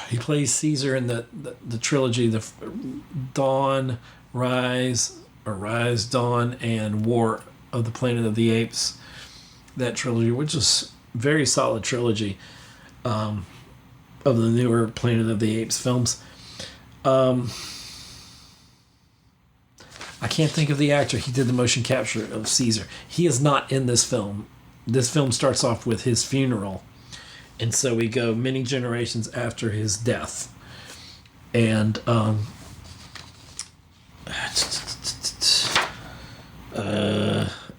He plays Caesar in the trilogy, the Dawn, Rise, Dawn, and War of the Planet of the Apes. That trilogy, which is a very solid trilogy of the newer Planet of the Apes films. I can't think of the actor. He did the motion capture of Caesar. He is not in this film. This film starts off with his funeral. And so we go many generations after his death. And I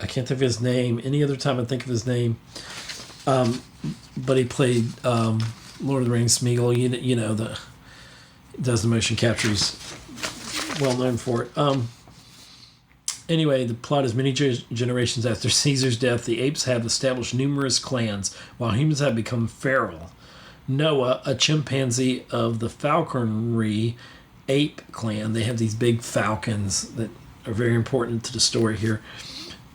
can't think of his name. Any other time I think of his name. But he played Lord of the Rings Smeagol. You know, does the motion capture. He's well known for it. Anyway, the plot is many generations after Caesar's death, the apes have established numerous clans, while humans have become feral. Noah, a chimpanzee of the falconry ape clan, they have these big falcons that are very important to the story here,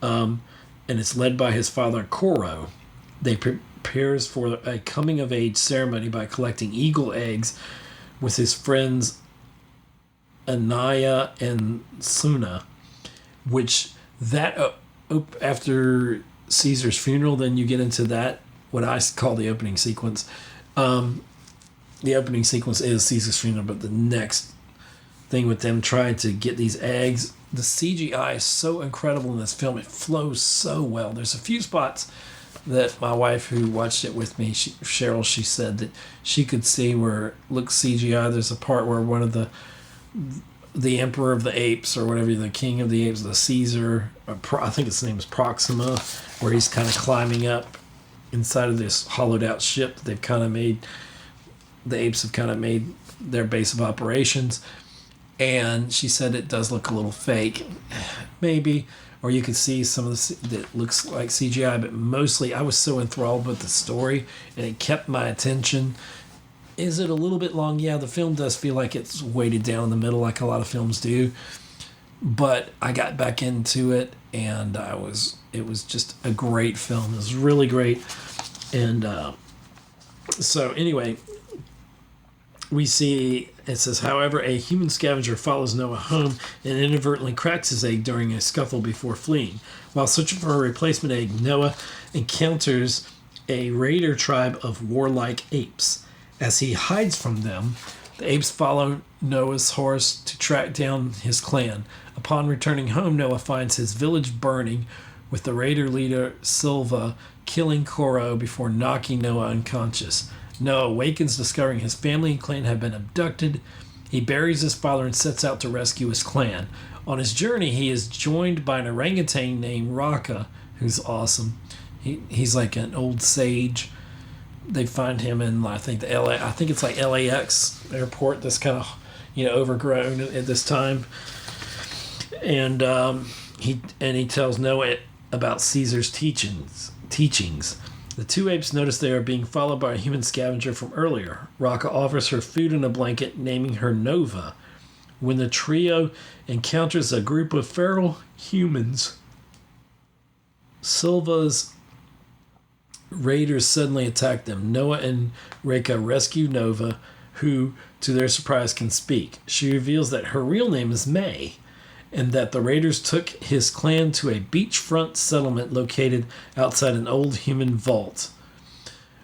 and it's led by his father Koro. They prepares for a coming-of-age ceremony by collecting eagle eggs with his friends Anaya and Suna, which after Caesar's funeral, then you get into that, what I call the opening sequence. The opening sequence is Caesar's funeral, but the next thing with them trying to get these eggs, the CGI is so incredible in this film. It flows so well. There's a few spots that my wife, who watched it with me, Cheryl, she said that she could see where it looks CGI. There's a part where one of the Emperor of the Apes, or whatever, the King of the Apes, the Caesar, I think his name is Proxima, where he's kind of climbing up inside of this hollowed out ship that they've kind of made. The apes have kind of made their base of operations. And she said it does look a little fake, maybe, or you could see some of that looks like CGI, but mostly I was so enthralled with the story and it kept my attention. Is it a little bit long? Yeah, the film does feel like it's weighted down in the middle, like a lot of films do. But I got back into it, and it was just a great film. It was really great. And so anyway, we see, it says, however, a human scavenger follows Noah home and inadvertently cracks his egg during a scuffle before fleeing. While searching for a replacement egg, Noah encounters a raider tribe of warlike apes. As he hides from them, The apes follow Noah's horse to track down his clan. Upon returning home, Noah finds his village burning, with the raider leader Silva killing Koro before knocking Noah unconscious. Noah awakens, discovering his family and clan have been abducted. He buries his father and sets out to rescue his clan. On his journey, he is joined by an orangutan named Raka, who's awesome. He's like an old sage. They find him in, I think, I think it's like LAX airport that's kind of, overgrown at this time. And he tells Noah about Caesar's teachings. The two apes notice they are being followed by a human scavenger from earlier. Raka offers her food and a blanket, naming her Nova. When the trio encounters a group of feral humans, Silva's raiders suddenly attack them. Noah and Reka rescue Nova, who, to their surprise, can speak. She reveals that her real name is May, and that the raiders took his clan to a beachfront settlement located outside an old human vault.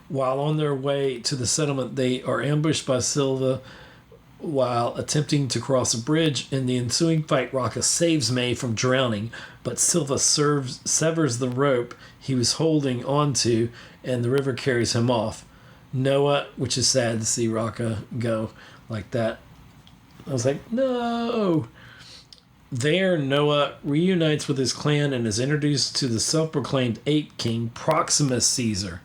While on their way to the settlement, they are ambushed by Silva while attempting to cross a bridge. In the ensuing fight, Raka saves May from drowning, but Silva severs the rope he was holding onto, and the river carries him off. Noah, which is sad to see Raka go like that. I was like, no! There, Noah reunites with his clan and is introduced to the self-proclaimed ape king, Proximus Caesar.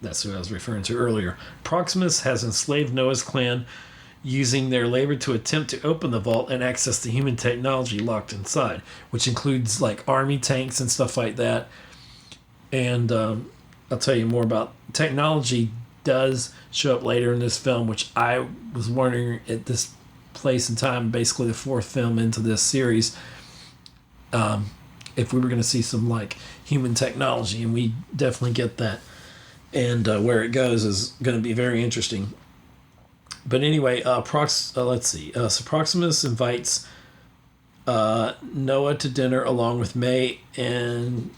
That's who I was referring to earlier. Proximus has enslaved Noah's clan, using their labor to attempt to open the vault and access the human technology locked inside, which includes like army tanks and stuff like that. And I'll tell you more about technology does show up later in this film, which I was wondering at this place and time, basically the fourth film into this series, if we were going to see some like human technology, and we definitely get that. And where it goes is going to be very interesting. But anyway, let's see. So Proximus invites Noah to dinner along with May and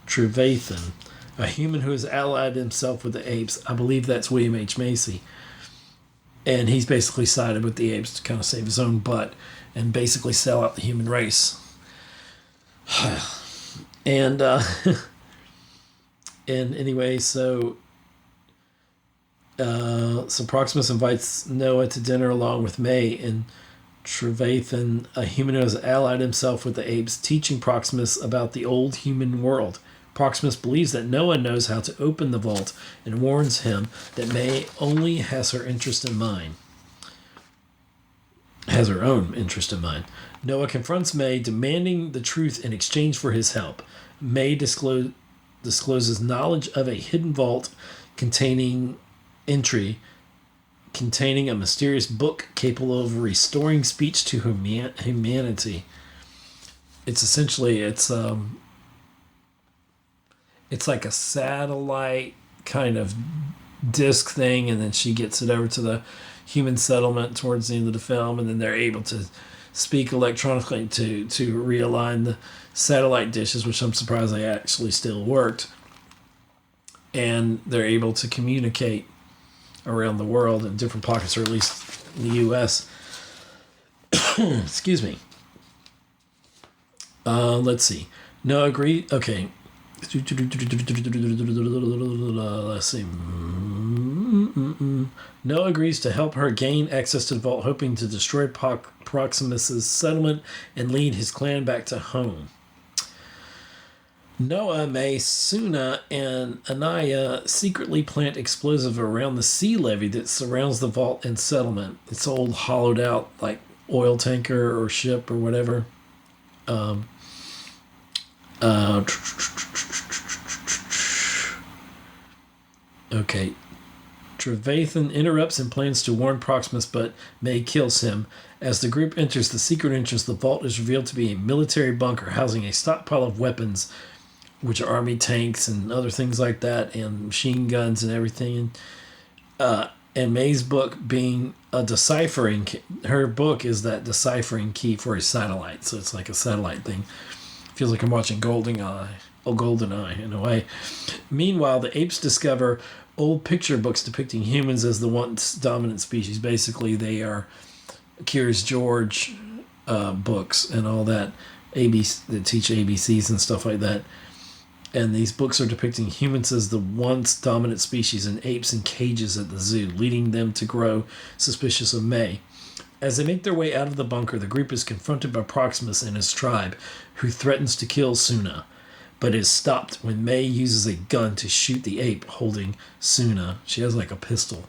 Trevathan, a human who has allied himself with the apes. I believe that's William H. Macy. And he's basically sided with the apes to kind of save his own butt and basically sell out the human race. And and anyway, so Proximus invites Noah to dinner along with May and Trevathan, a human who has allied himself with the apes, teaching Proximus about the old human world. Proximus believes that Noah knows how to open the vault and warns him that May only has her own interest in mind. Noah confronts May, demanding the truth in exchange for his help. May discloses knowledge of a hidden vault containing a mysterious book capable of restoring speech to humanity. It's like a satellite kind of disc thing, and then she gets it over to the human settlement towards the end of the film, and then they're able to speak electronically to realign the satellite dishes, which I'm surprised they actually still worked. And they're able to communicate around the world in different pockets, or at least in the U.S. Excuse me. Let's see. No, agree. Okay. Let's see. Noah agrees to help her gain access to the vault, hoping to destroy Proximus's settlement and lead his clan back to home. Noah, May, Suna, and Anaya secretly plant explosive around the sea levee that surrounds the vault and settlement. It's old hollowed out like oil tanker or ship or whatever. Okay. Trevathan interrupts and plans to warn Proximus, but May kills him. As the group enters the secret entrance, the vault is revealed to be a military bunker housing a stockpile of weapons, which are army tanks and other things like that, and machine guns and everything. And May's book being a deciphering, her book is that deciphering key for a satellite. So it's like a satellite thing. Feels like I'm watching GoldenEye in a way. Meanwhile, the apes discover old picture books depicting humans as the once dominant species. Basically, they are Curious George books and all that, that teach ABCs and stuff like that. And these books are depicting humans as the once dominant species and apes in cages at the zoo, leading them to grow suspicious of May. As they make their way out of the bunker, the group is confronted by Proximus and his tribe, who threatens to kill Suna, but is stopped when May uses a gun to shoot the ape holding Suna. She has like a pistol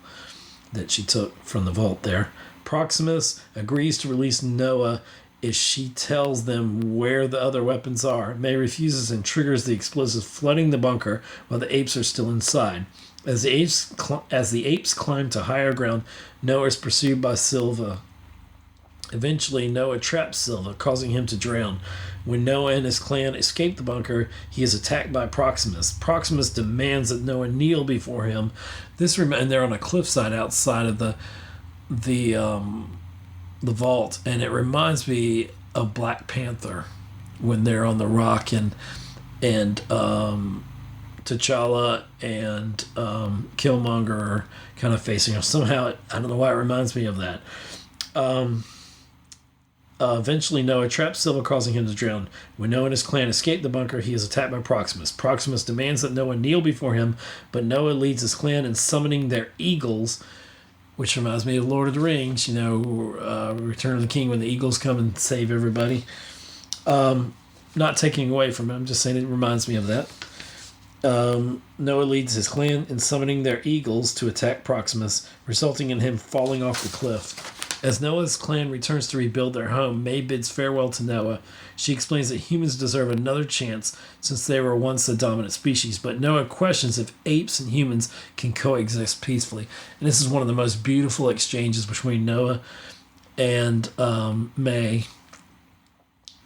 that she took from the vault there. Proximus agrees to release Noah if she tells them where the other weapons are. May refuses and triggers the explosives, flooding the bunker while the apes are still inside. As the apes climb to higher ground, Noah is pursued by Silva. Eventually, Noah traps Silva, causing him to drown. When Noah and his clan escape the bunker, he is attacked by Proximus. Proximus demands that Noah kneel before him. And they're on a cliffside outside of the vault, and it reminds me of Black Panther when they're on the rock and T'Challa and Killmonger are kind of facing her. Somehow, I don't know why it reminds me of that. Eventually, Noah traps Silva, causing him to drown. When Noah and his clan escape the bunker, he is attacked by Proximus. Proximus demands that Noah kneel before him, but Noah leads his clan in summoning their eagles, which reminds me of Lord of the Rings, Return of the King, when the eagles come and save everybody. Not taking away from it, I'm just saying it reminds me of that. Noah leads his clan in summoning their eagles to attack Proximus, resulting in him falling off the cliff. As Noah's clan returns to rebuild their home, May bids farewell to Noah. She explains that humans deserve another chance since they were once the dominant species, but Noah questions if apes and humans can coexist peacefully. And this is one of the most beautiful exchanges between Noah and May,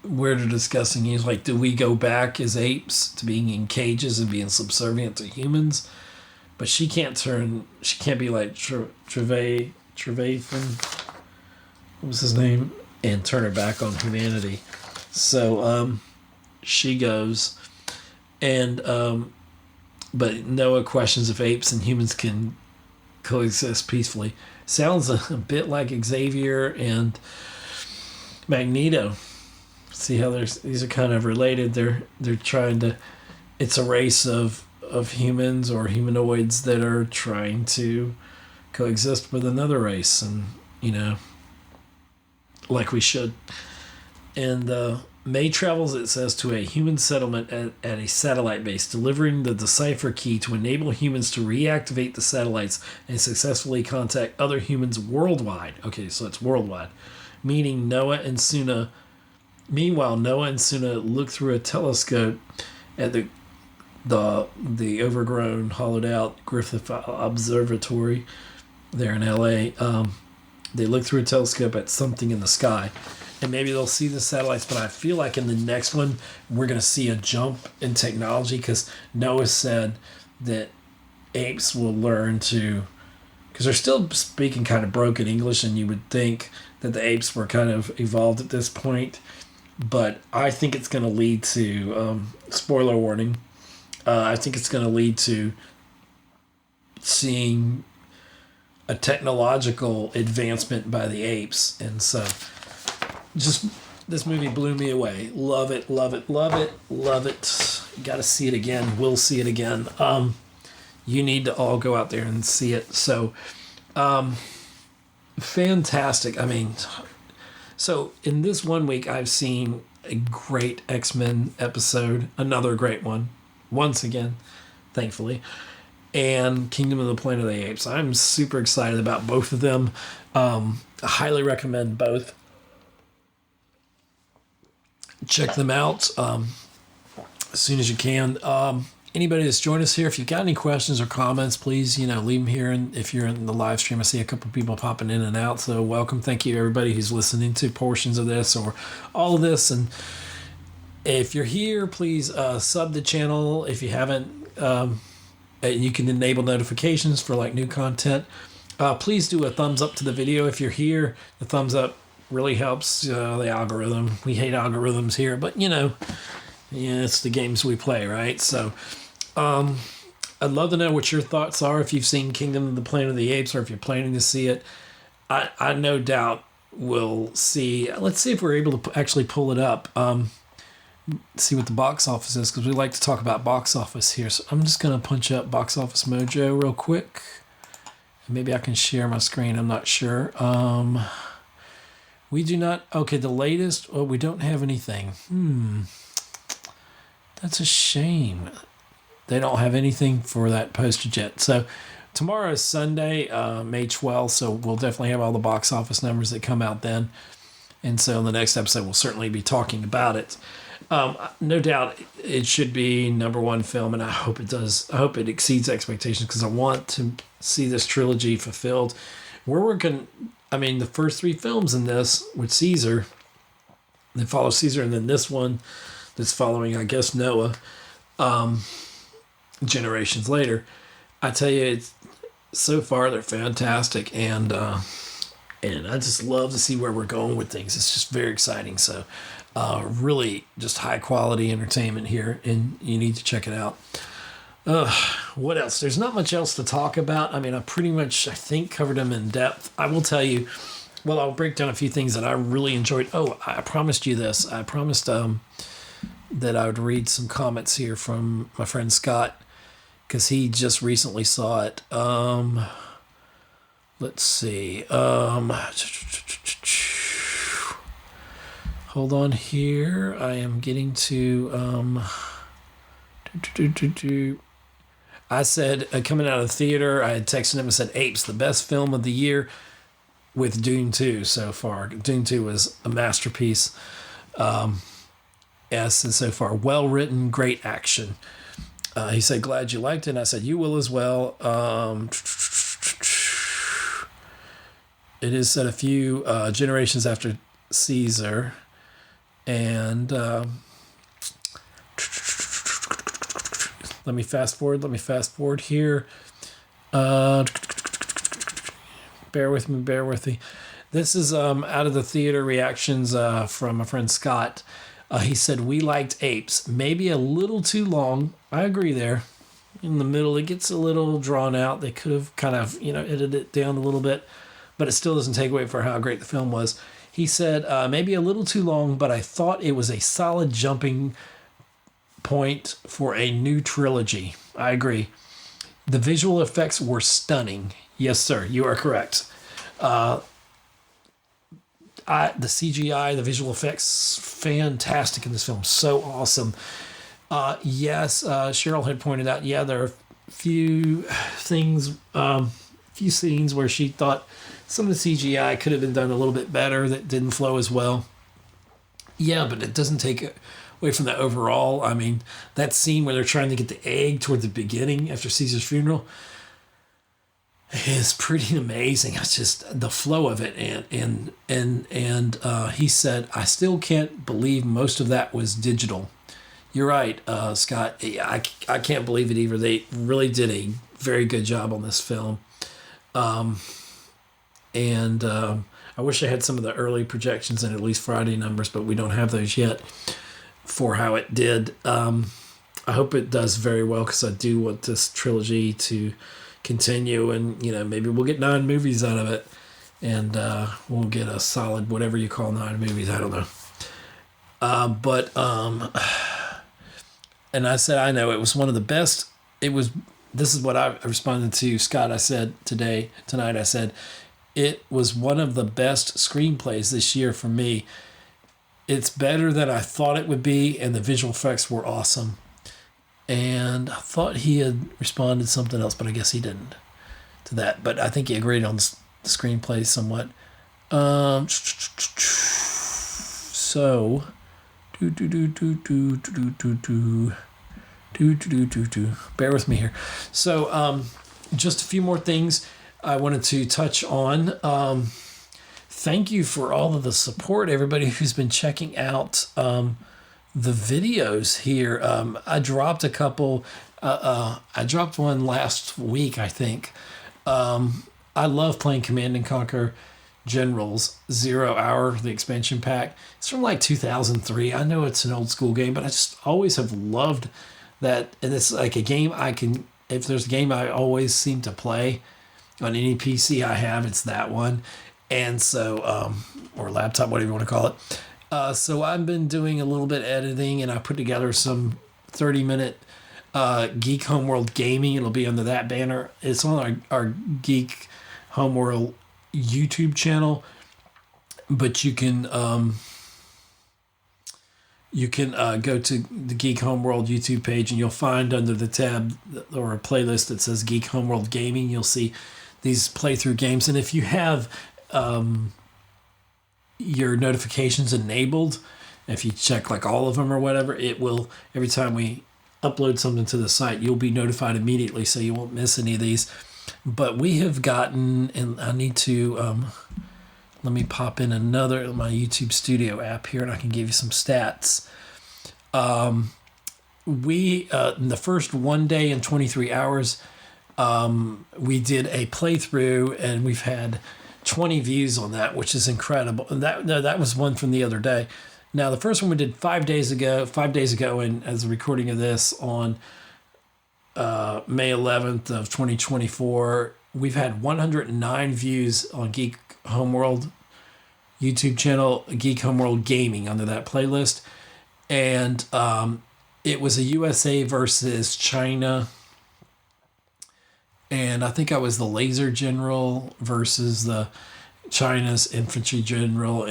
where they're discussing, he's like, do we go back as apes to being in cages and being subservient to humans? But she can't be like Trevathan, what was his name, and turn her back on humanity. So she goes, and but Noah questions if apes and humans can coexist peacefully. Sounds a bit like Xavier and Magneto. See how these are kind of related. They're trying to. It's a race of humans or humanoids that are trying to coexist with another race, and like we should. And May travels, it says, to a human settlement at a satellite base, delivering the decipher key to enable humans to reactivate the satellites and successfully contact other humans worldwide. Okay, so it's worldwide. Meaning Meanwhile, Noah and Suna look through a telescope at the overgrown, hollowed out Griffith Observatory there in LA. They look through a telescope at something in the sky, and maybe they'll see the satellites, but I feel like in the next one we're going to see a jump in technology, because Noah said that apes will learn to, because they're still speaking kind of broken English, and you would think that the apes were kind of evolved at this point, but I think it's going to lead to, spoiler warning, I think it's going to lead to seeing a technological advancement by the apes. And so just this movie blew me away. Love it, love it, love it, love it. Got to see it again. We'll see it again. You need to all go out there and see it. So fantastic. I mean, so in this 1 week I've seen a great X-Men episode, another great one, once again, thankfully, and Kingdom of the Planet of the Apes. I'm super excited about both of them. I highly recommend both. Check them out as soon as you can. Anybody that's joined us here, if you've got any questions or comments, please, leave them here. And if you're in the live stream, I see a couple of people popping in and out. So welcome. Thank you, everybody who's listening to portions of this or all of this. And if you're here, please sub the channel. If you haven't, you can enable notifications for like new content. Please do a thumbs up to the video if you're here. The thumbs up really helps the algorithm. We hate algorithms here, but it's the games we play, right? So I'd love to know what your thoughts are if you've seen Kingdom of the Planet of the Apes or if you're planning to see it. I no doubt will see. Let's see if we're able to actually pull it up. See what the box office is, because we like to talk about box office here. So I'm just going to punch up Box Office Mojo real quick. Maybe I can share my screen. I'm not sure. We do not. Okay, the latest. Oh, we don't have anything. That's a shame. They don't have anything for that postage yet. So tomorrow is Sunday, May 12th. So we'll definitely have all the box office numbers that come out then. And so in the next episode, we'll certainly be talking about it. No doubt it should be number one film, and I hope it does. I hope it exceeds expectations, because I want to see this trilogy fulfilled. We're working, the first three films in this with Caesar, they follow Caesar, and then this one that's following, I guess, Noah, generations later. I tell you, so far they're fantastic, and I just love to see where we're going with things. It's just very exciting. So really just high quality entertainment here, and you need to check it out. What else? There's not much else to talk about. I pretty much, I think, covered them in depth. I will tell you, I'll break down a few things that I really enjoyed. Oh, I promised you this. I promised that I would read some comments here from my friend Scott, because he just recently saw it. Let's see. Hold on here. I am getting to... I said, coming out of the theater, I had texted him and said, Apes, the best film of the year, with Dune 2 so far. Dune 2 was a masterpiece. Yes, and so far, well written, great action. He said, glad you liked it. And I said, you will as well. It is set a few generations after Caesar. And let me fast forward here. Bear with me. This is out of the theater reactions from my friend Scott. He said, we liked Apes. Maybe a little too long. I agree there. In the middle, it gets a little drawn out. They could have kind of, edited it down a little bit, but it still doesn't take away from how great the film was. He said, maybe a little too long, but I thought it was a solid jumping point for a new trilogy. I agree. The visual effects were stunning. Yes, sir, you are correct. The CGI, the visual effects, fantastic in this film. So awesome. Yes, Cheryl had pointed out, there are a few things, few scenes where she thought some of the CGI could have been done a little bit better, that didn't flow as well. Yeah, but it doesn't take away from the overall. That scene where they're trying to get the egg toward the beginning after Caesar's funeral is pretty amazing. It's just the flow of it, and he said, I still can't believe most of that was digital. You're right, Scott. I can't believe it either. They really did a very good job on this film. I wish I had some of the early projections and at least Friday numbers, but we don't have those yet for how it did. I hope it does very well, because I do want this trilogy to continue, and maybe we'll get 9 movies out of it, and we'll get a solid whatever you call 9 movies. I don't know. And I said, I know it was one of the best. This is what I responded to Scott. I said tonight, I said, it was one of the best screenplays this year for me. It's better than I thought it would be, and the visual effects were awesome. And I thought he had responded something else, but I guess he didn't to that. But I think he agreed on the screenplay somewhat. So, bear with me here. So, just a few more things I wanted to touch on. Thank you for all of the support, everybody who's been checking out the videos here. I dropped a couple. I dropped one last week, I think. I love playing Command & Conquer Generals 0 Hour, the expansion pack. It's from like 2003. I know it's an old school game, but I just always have loved that. And it's like a game I can if there's a game I always seem to play on any PC I have, it's that one. And so, or laptop, whatever you want to call it. So I've been doing a little bit of editing, and I put together some 30-minute Geek Homeworld gaming. It'll be under that banner. It's on our Geek Homeworld YouTube channel, but you can go to the Geek Homeworld YouTube page, and you'll find under the tab or a playlist that says Geek Homeworld Gaming, you'll see these playthrough games. And if you have your notifications enabled, if you check like all of them or whatever, it will, every time we upload something to the site, you'll be notified immediately, so you won't miss any of these. But we have gotten, and I need to let me pop in my YouTube Studio app here, and I can give you some stats. We in the first 1 day and 23 hours, we did a playthrough, and we've had 20 views on that, which is incredible. And that was one from the other day. Now, the first one we did 5 days ago, and as a recording of this on May 11th of 2024, we've had 109 views on Geek Homeworld YouTube channel, Geek Homeworld Gaming, under that playlist. And it was a USA versus China. And I think I was the Laser General versus the China's Infantry General.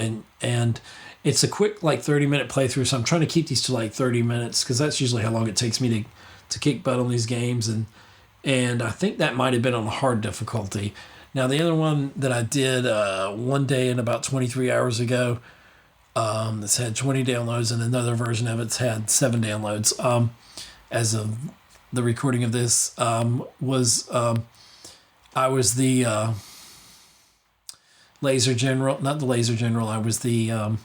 And it's a quick, like, 30-minute playthrough. So I'm trying to keep these to like 30 minutes, because that's usually how long it takes me to kick butt on these games. And I think that might have been on hard difficulty. Now, the other one that I did 1 day and about 23 hours ago, that's had 20 downloads, and another version of it's had 7 downloads. As of the recording of this, I was the Laser General, not the Laser General. I was the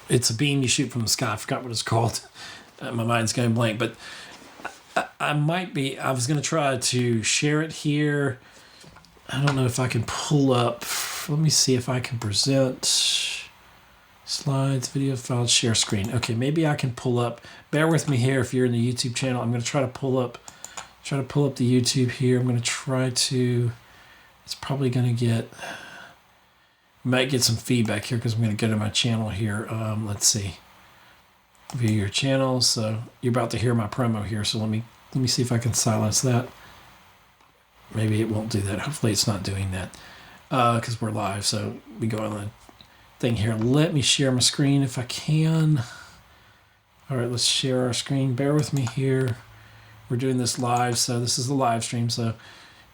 it's a beam you shoot from the sky. I forgot what it's called. My mind's going blank, but I was going to try to share it here. I don't know if I can pull up. Let me see if I can present slides, video files, share screen. Okay, maybe I can pull up. Bear with me here if you're in the YouTube channel. I'm going to try to pull up the YouTube here. I'm going to try to, it's probably going to get, might get some feedback here because I'm going to go to my channel here. Let's see. View your channel. So you're about to hear my promo here. So let me see if I can silence that. Maybe it won't do that. Hopefully it's not doing that because we're live. So we go on the thing here. Let me share my screen if I can. All right, let's share our screen. Bear with me here. We're doing this live, so this is the live stream. So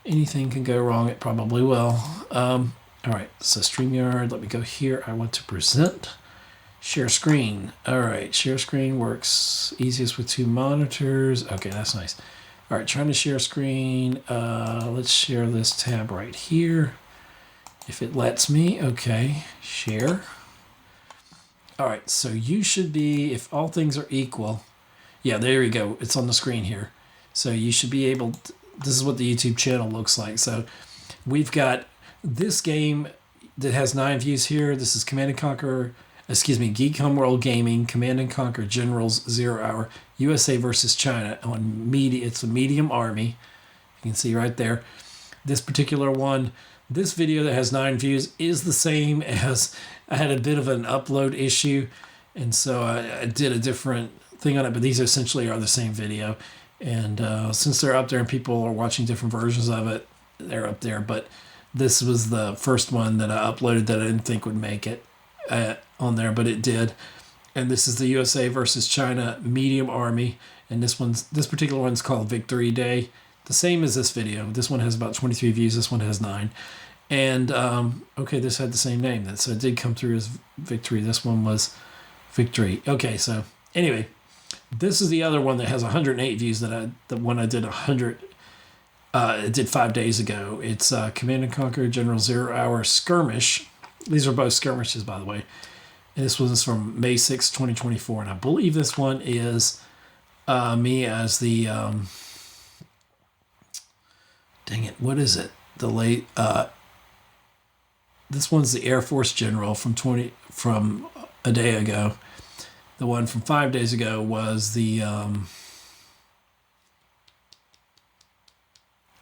anything can go wrong. It probably will. All right, so StreamYard. Let me go here. I want to present. Share screen. All right, share screen works easiest with 2 monitors. Okay, that's nice. All right, trying to share screen. Let's share this tab right here. If it lets me. Okay, share. All right, so you should be, if all things are equal. Yeah, there we go. It's on the screen here. So you should be able to, this is what the YouTube channel looks like. So we've got this game that has 9 views here. This is Geek Homeworld Gaming, Command & Conquer Generals 0 Hour, USA versus China on media. It's a medium army. You can see right there. This particular one, this video that has 9 views is the same as, I had a bit of an upload issue, and so I did a different thing on it, but these essentially are the same video. And since they're up there and people are watching different versions of it, they're up there. But this was the first one that I uploaded that I didn't think would make it on there, but it did. And this is the USA versus China medium army, and this particular one's called Victory Day, the same as this video. This one has about 23 views. This one has 9. And okay, this had the same name, so it did come through as Victory. This one was Victory. Okay, so anyway, this is the other one that has 108 views. The one I did 100. It did 5 days ago. It's Command & Conquer General 0 Hour Skirmish. These are both skirmishes, by the way. And this was from May 6, 2024. And I believe this one is me as the... dang it, what is it? This one's the Air Force General from a day ago. The one from 5 days ago was the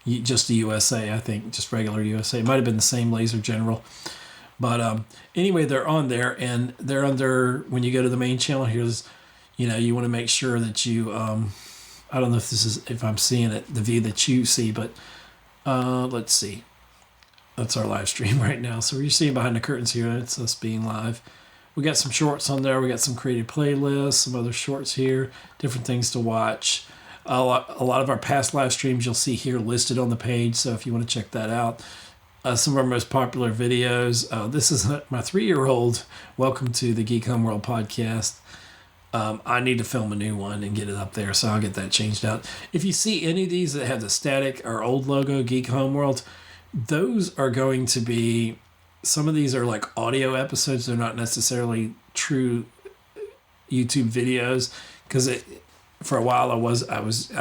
just the USA, I think, just regular USA. It might have been the same Laser General. But anyway, they're on there, and they're under, when you go to the main channel, here's, you want to make sure that you, I don't know if I'm seeing it, the view that you see, but let's see. That's our live stream right now. So you're seeing behind the curtains here, it's us being live. We got some shorts on there. We got some created playlists, some other shorts here, different things to watch. A lot of our past live streams you'll see here listed on the page, so if you want to check that out. Some of our most popular videos. This is my 3-year-old. Welcome to the Geek Homeworld podcast. I need to film a new one and get it up there, so I'll get that changed out. If you see any of these that have the static or old logo, Geek Homeworld, those are going to be, some of these are like audio episodes. They're not necessarily true YouTube videos, because for a while I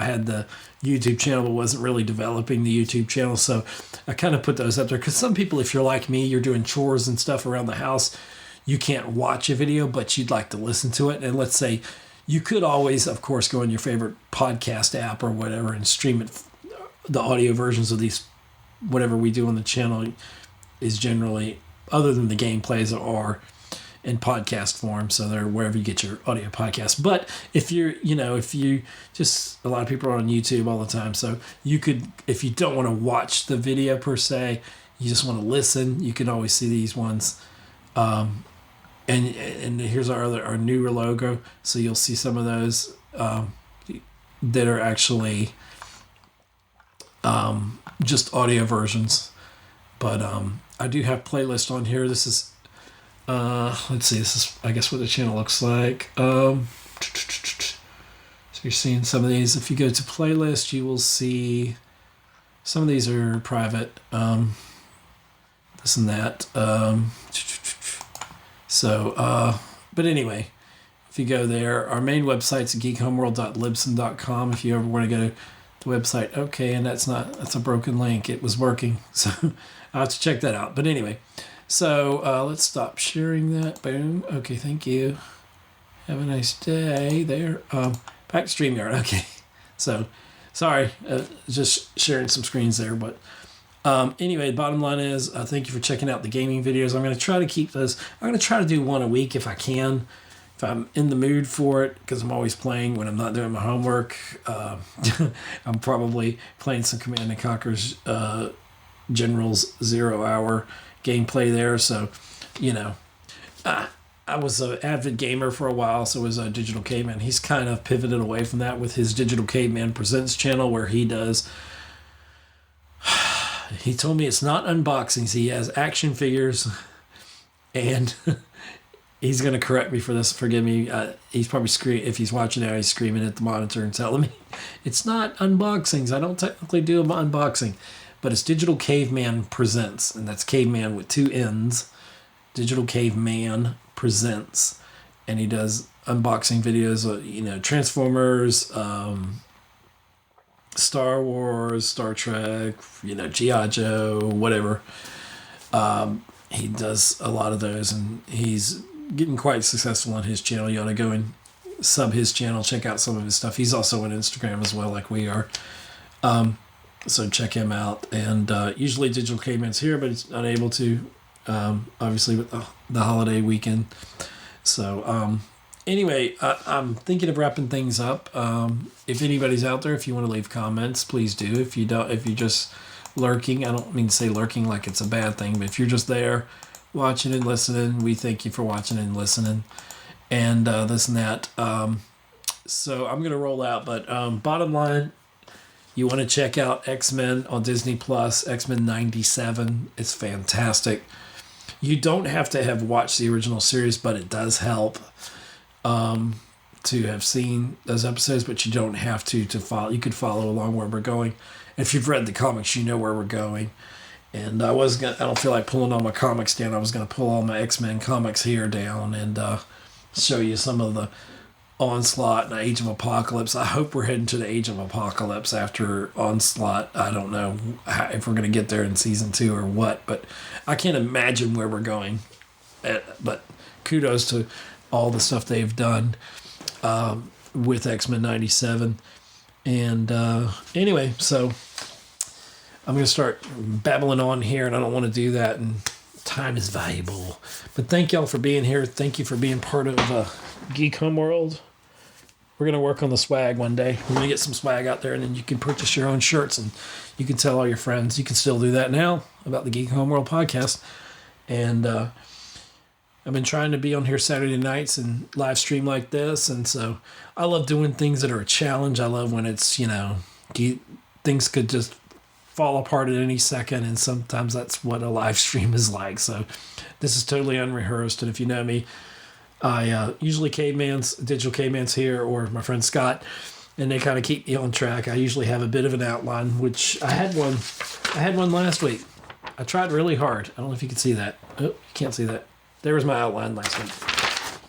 had the YouTube channel but wasn't really developing the YouTube channel, so I kind of put those up there because some people, if you're like me, you're doing chores and stuff around the house, you can't watch a video but you'd like to listen to it. And let's say you could always, of course, go in your favorite podcast app or whatever and stream it. The audio versions of these, whatever we do on the channel, is generally, other than the gameplays, are in podcast form, so they're wherever you get your audio podcast. But if you're, just, a lot of people are on YouTube all the time, so you could, if you don't want to watch the video per se, you just want to listen, you can always see these ones. And here's our newer logo, so you'll see some of those that are actually just audio versions. But I do have playlists on here. This is let's see, this is, I guess, what the channel looks like. So you're seeing some of these. If you go to playlist, you will see some of these are private, this and that. But anyway, if you go there, our main website's geekhomeworld.libsyn.com. If you ever want to go to the website, okay, and that's a broken link. It was working, so I'll have to check that out. But anyway, so let's stop sharing that. Boom. Okay, thank you. Have a nice day there. Back to StreamYard. Okay. So, sorry, just sharing some screens there. But anyway, the bottom line is, thank you for checking out the gaming videos. I'm going to try to keep those. I'm going to try to do one a week if I can, if I'm in the mood for it, because I'm always playing when I'm not doing my homework. I'm probably playing some Command & Conquer's General's 0 Hour gameplay there. So, I was an avid gamer for a while, so was Digital Caveman. He's kind of pivoted away from that with his Digital Caveman Presents channel, where he does, he told me it's not unboxings, he has action figures, and he's going to correct me for this, forgive me, he's probably if he's watching now, he's screaming at the monitor and telling me, it's not unboxings, I don't technically do an unboxing, but it's Digital Caveman Presents, and that's Caveman with 2 N's, Digital Caveman Presents, and he does unboxing videos of, Transformers, Star Wars, Star Trek, G.I. Joe, whatever. He does a lot of those, and he's getting quite successful on his channel. You ought to go and sub his channel, check out some of his stuff. He's also on Instagram as well, like we are. So check him out. And usually Digital Caveman's here, but he's unable to, obviously with the holiday weekend. So anyway, I'm thinking of wrapping things up. If anybody's out there, if you want to leave comments, please do. If you don't, if you're just lurking, I don't mean to say lurking like it's a bad thing, but if you're just there watching and listening, we thank you for watching and listening, and this and that. So I'm gonna roll out, but bottom line, you want to check out X-Men on Disney Plus, X-Men 97. It's fantastic. You don't have to have watched the original series, but it does help to have seen those episodes, but you don't have to follow. You could follow along where we're going. If you've read the comics, you know where we're going. And I don't feel like pulling all my comics down. I was going to pull all my X-Men comics here down and show you some of the Onslaught and Age of Apocalypse. I hope we're heading to the Age of Apocalypse after Onslaught. I don't know if we're going to get there in season 2 or what, but I can't imagine where we're going. But kudos to all the stuff they've done with X-Men 97. And anyway, so I'm going to start babbling on here, and I don't want to do that, and time is valuable. But thank y'all for being here. Thank you for being part of Geek Homeworld. We're going to work on the swag one day. We're going to get some swag out there, and then you can purchase your own shirts, and you can tell all your friends. You can still do that now about the Geek Homeworld podcast. And I've been trying to be on here Saturday nights and live stream like this, and so I love doing things that are a challenge. I love when it's, things could just fall apart at any second, and sometimes that's what a live stream is like. So this is totally unrehearsed, and if you know me, I usually digital caveman's here, or my friend Scott, and they kind of keep me on track. I usually have a bit of an outline, which I had one last week. I tried really hard. I don't know if you can see that. Oh, you can't see that. There was my outline last week.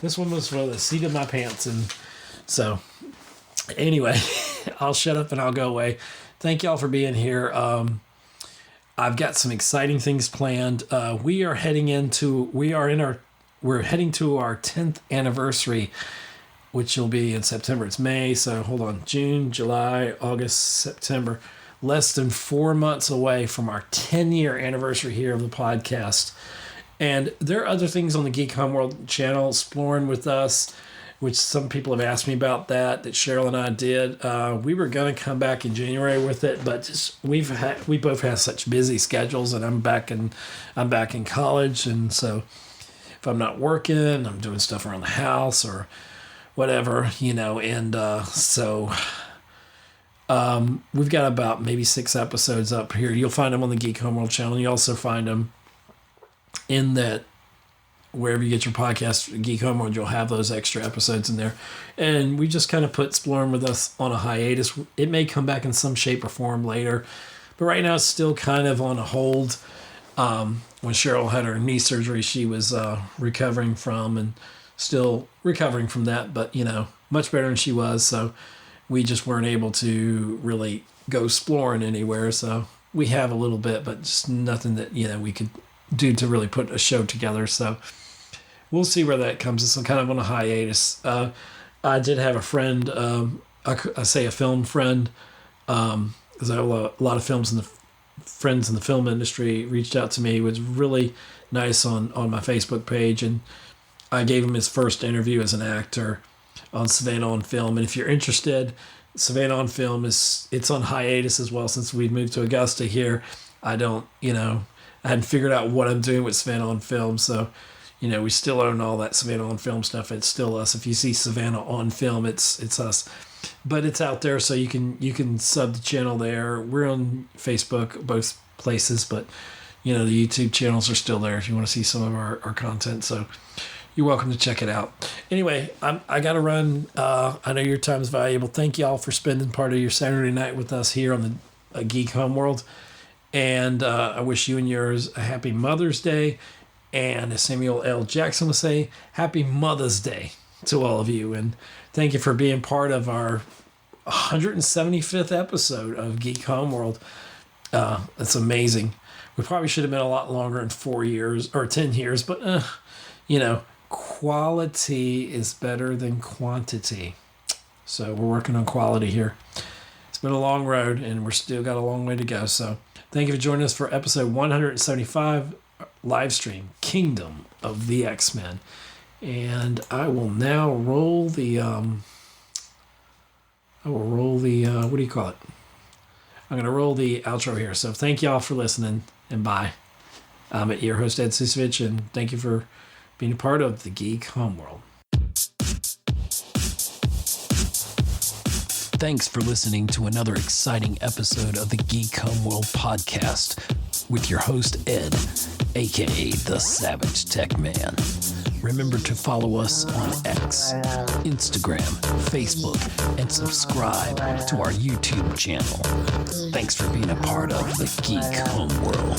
This one was for the seat of my pants, and so anyway, I'll shut up and I'll go away. Thank y'all for being here. I've got some exciting things planned. We're heading to our 10th anniversary, which will be in September. It's May, so hold on. June, July, August, September. Less than 4 months away from our 10-year anniversary here of the podcast. And there are other things on the Geek Homeworld channel, exploring with us, which some people have asked me about that Cheryl and I did. We were going to come back in January with it, but we both have such busy schedules, and I'm back in college, and so if I'm not working, I'm doing stuff around the house or whatever, and so we've got about maybe 6 episodes up here. You'll find them on the Geek Homeworld channel. You also find them in that wherever you get your podcast, Geek Homeworld, you'll have those extra episodes in there. And we just kind of put Exploring with Us on a hiatus. It may come back in some shape or form later, but right now it's still kind of on a hold. When Cheryl had her knee surgery, she was recovering from, and still recovering from that, but much better than she was. So we just weren't able to really go exploring anywhere. So we have a little bit, but just nothing that we could do to really put a show together. So we'll see where that comes. It's kind of on a hiatus. I did have a friend, I say a film friend, because I have a lot of friends in the film industry, reached out to me. It was really nice on my Facebook page, and I gave him his first interview as an actor on Savannah on Film. And if you're interested, Savannah on Film it's on hiatus as well since we moved to Augusta here. I hadn't figured out what I'm doing with Savannah on Film, so we still own all that Savannah on Film stuff. It's still us. If you see Savannah on Film, it's us. But it's out there, so you can sub the channel there. We're on Facebook, both places, but the YouTube channels are still there if you want to see some of our content. So you're welcome to check it out. Anyway, I got to run. I know your time is valuable. Thank y'all for spending part of your Saturday night with us here on the Geek Homeworld. And I wish you and yours a happy Mother's Day. And as Samuel L. Jackson would say, happy Mother's Day to all of you. And thank you for being part of our 175th episode of Geek Homeworld. That's amazing. We probably should have been a lot longer in 4 years or 10 years, but quality is better than quantity. So we're working on quality here. It's been a long road, and we're still got a long way to go. So thank you for joining us for episode 175 live stream, Kingdom of the X-Men. And I will now roll the what do you call it? I'm going to roll the outro here. So thank y'all for listening, and bye. I'm your host, Ed Ciucevich, and thank you for being a part of the Geek Homeworld. Thanks for listening to another exciting episode of the Geek Homeworld podcast with your host, Ed, aka the Savage Tech Man. Remember to follow us on X, Instagram, Facebook, and subscribe to our YouTube channel. Thanks for being a part of the Geek Homeworld.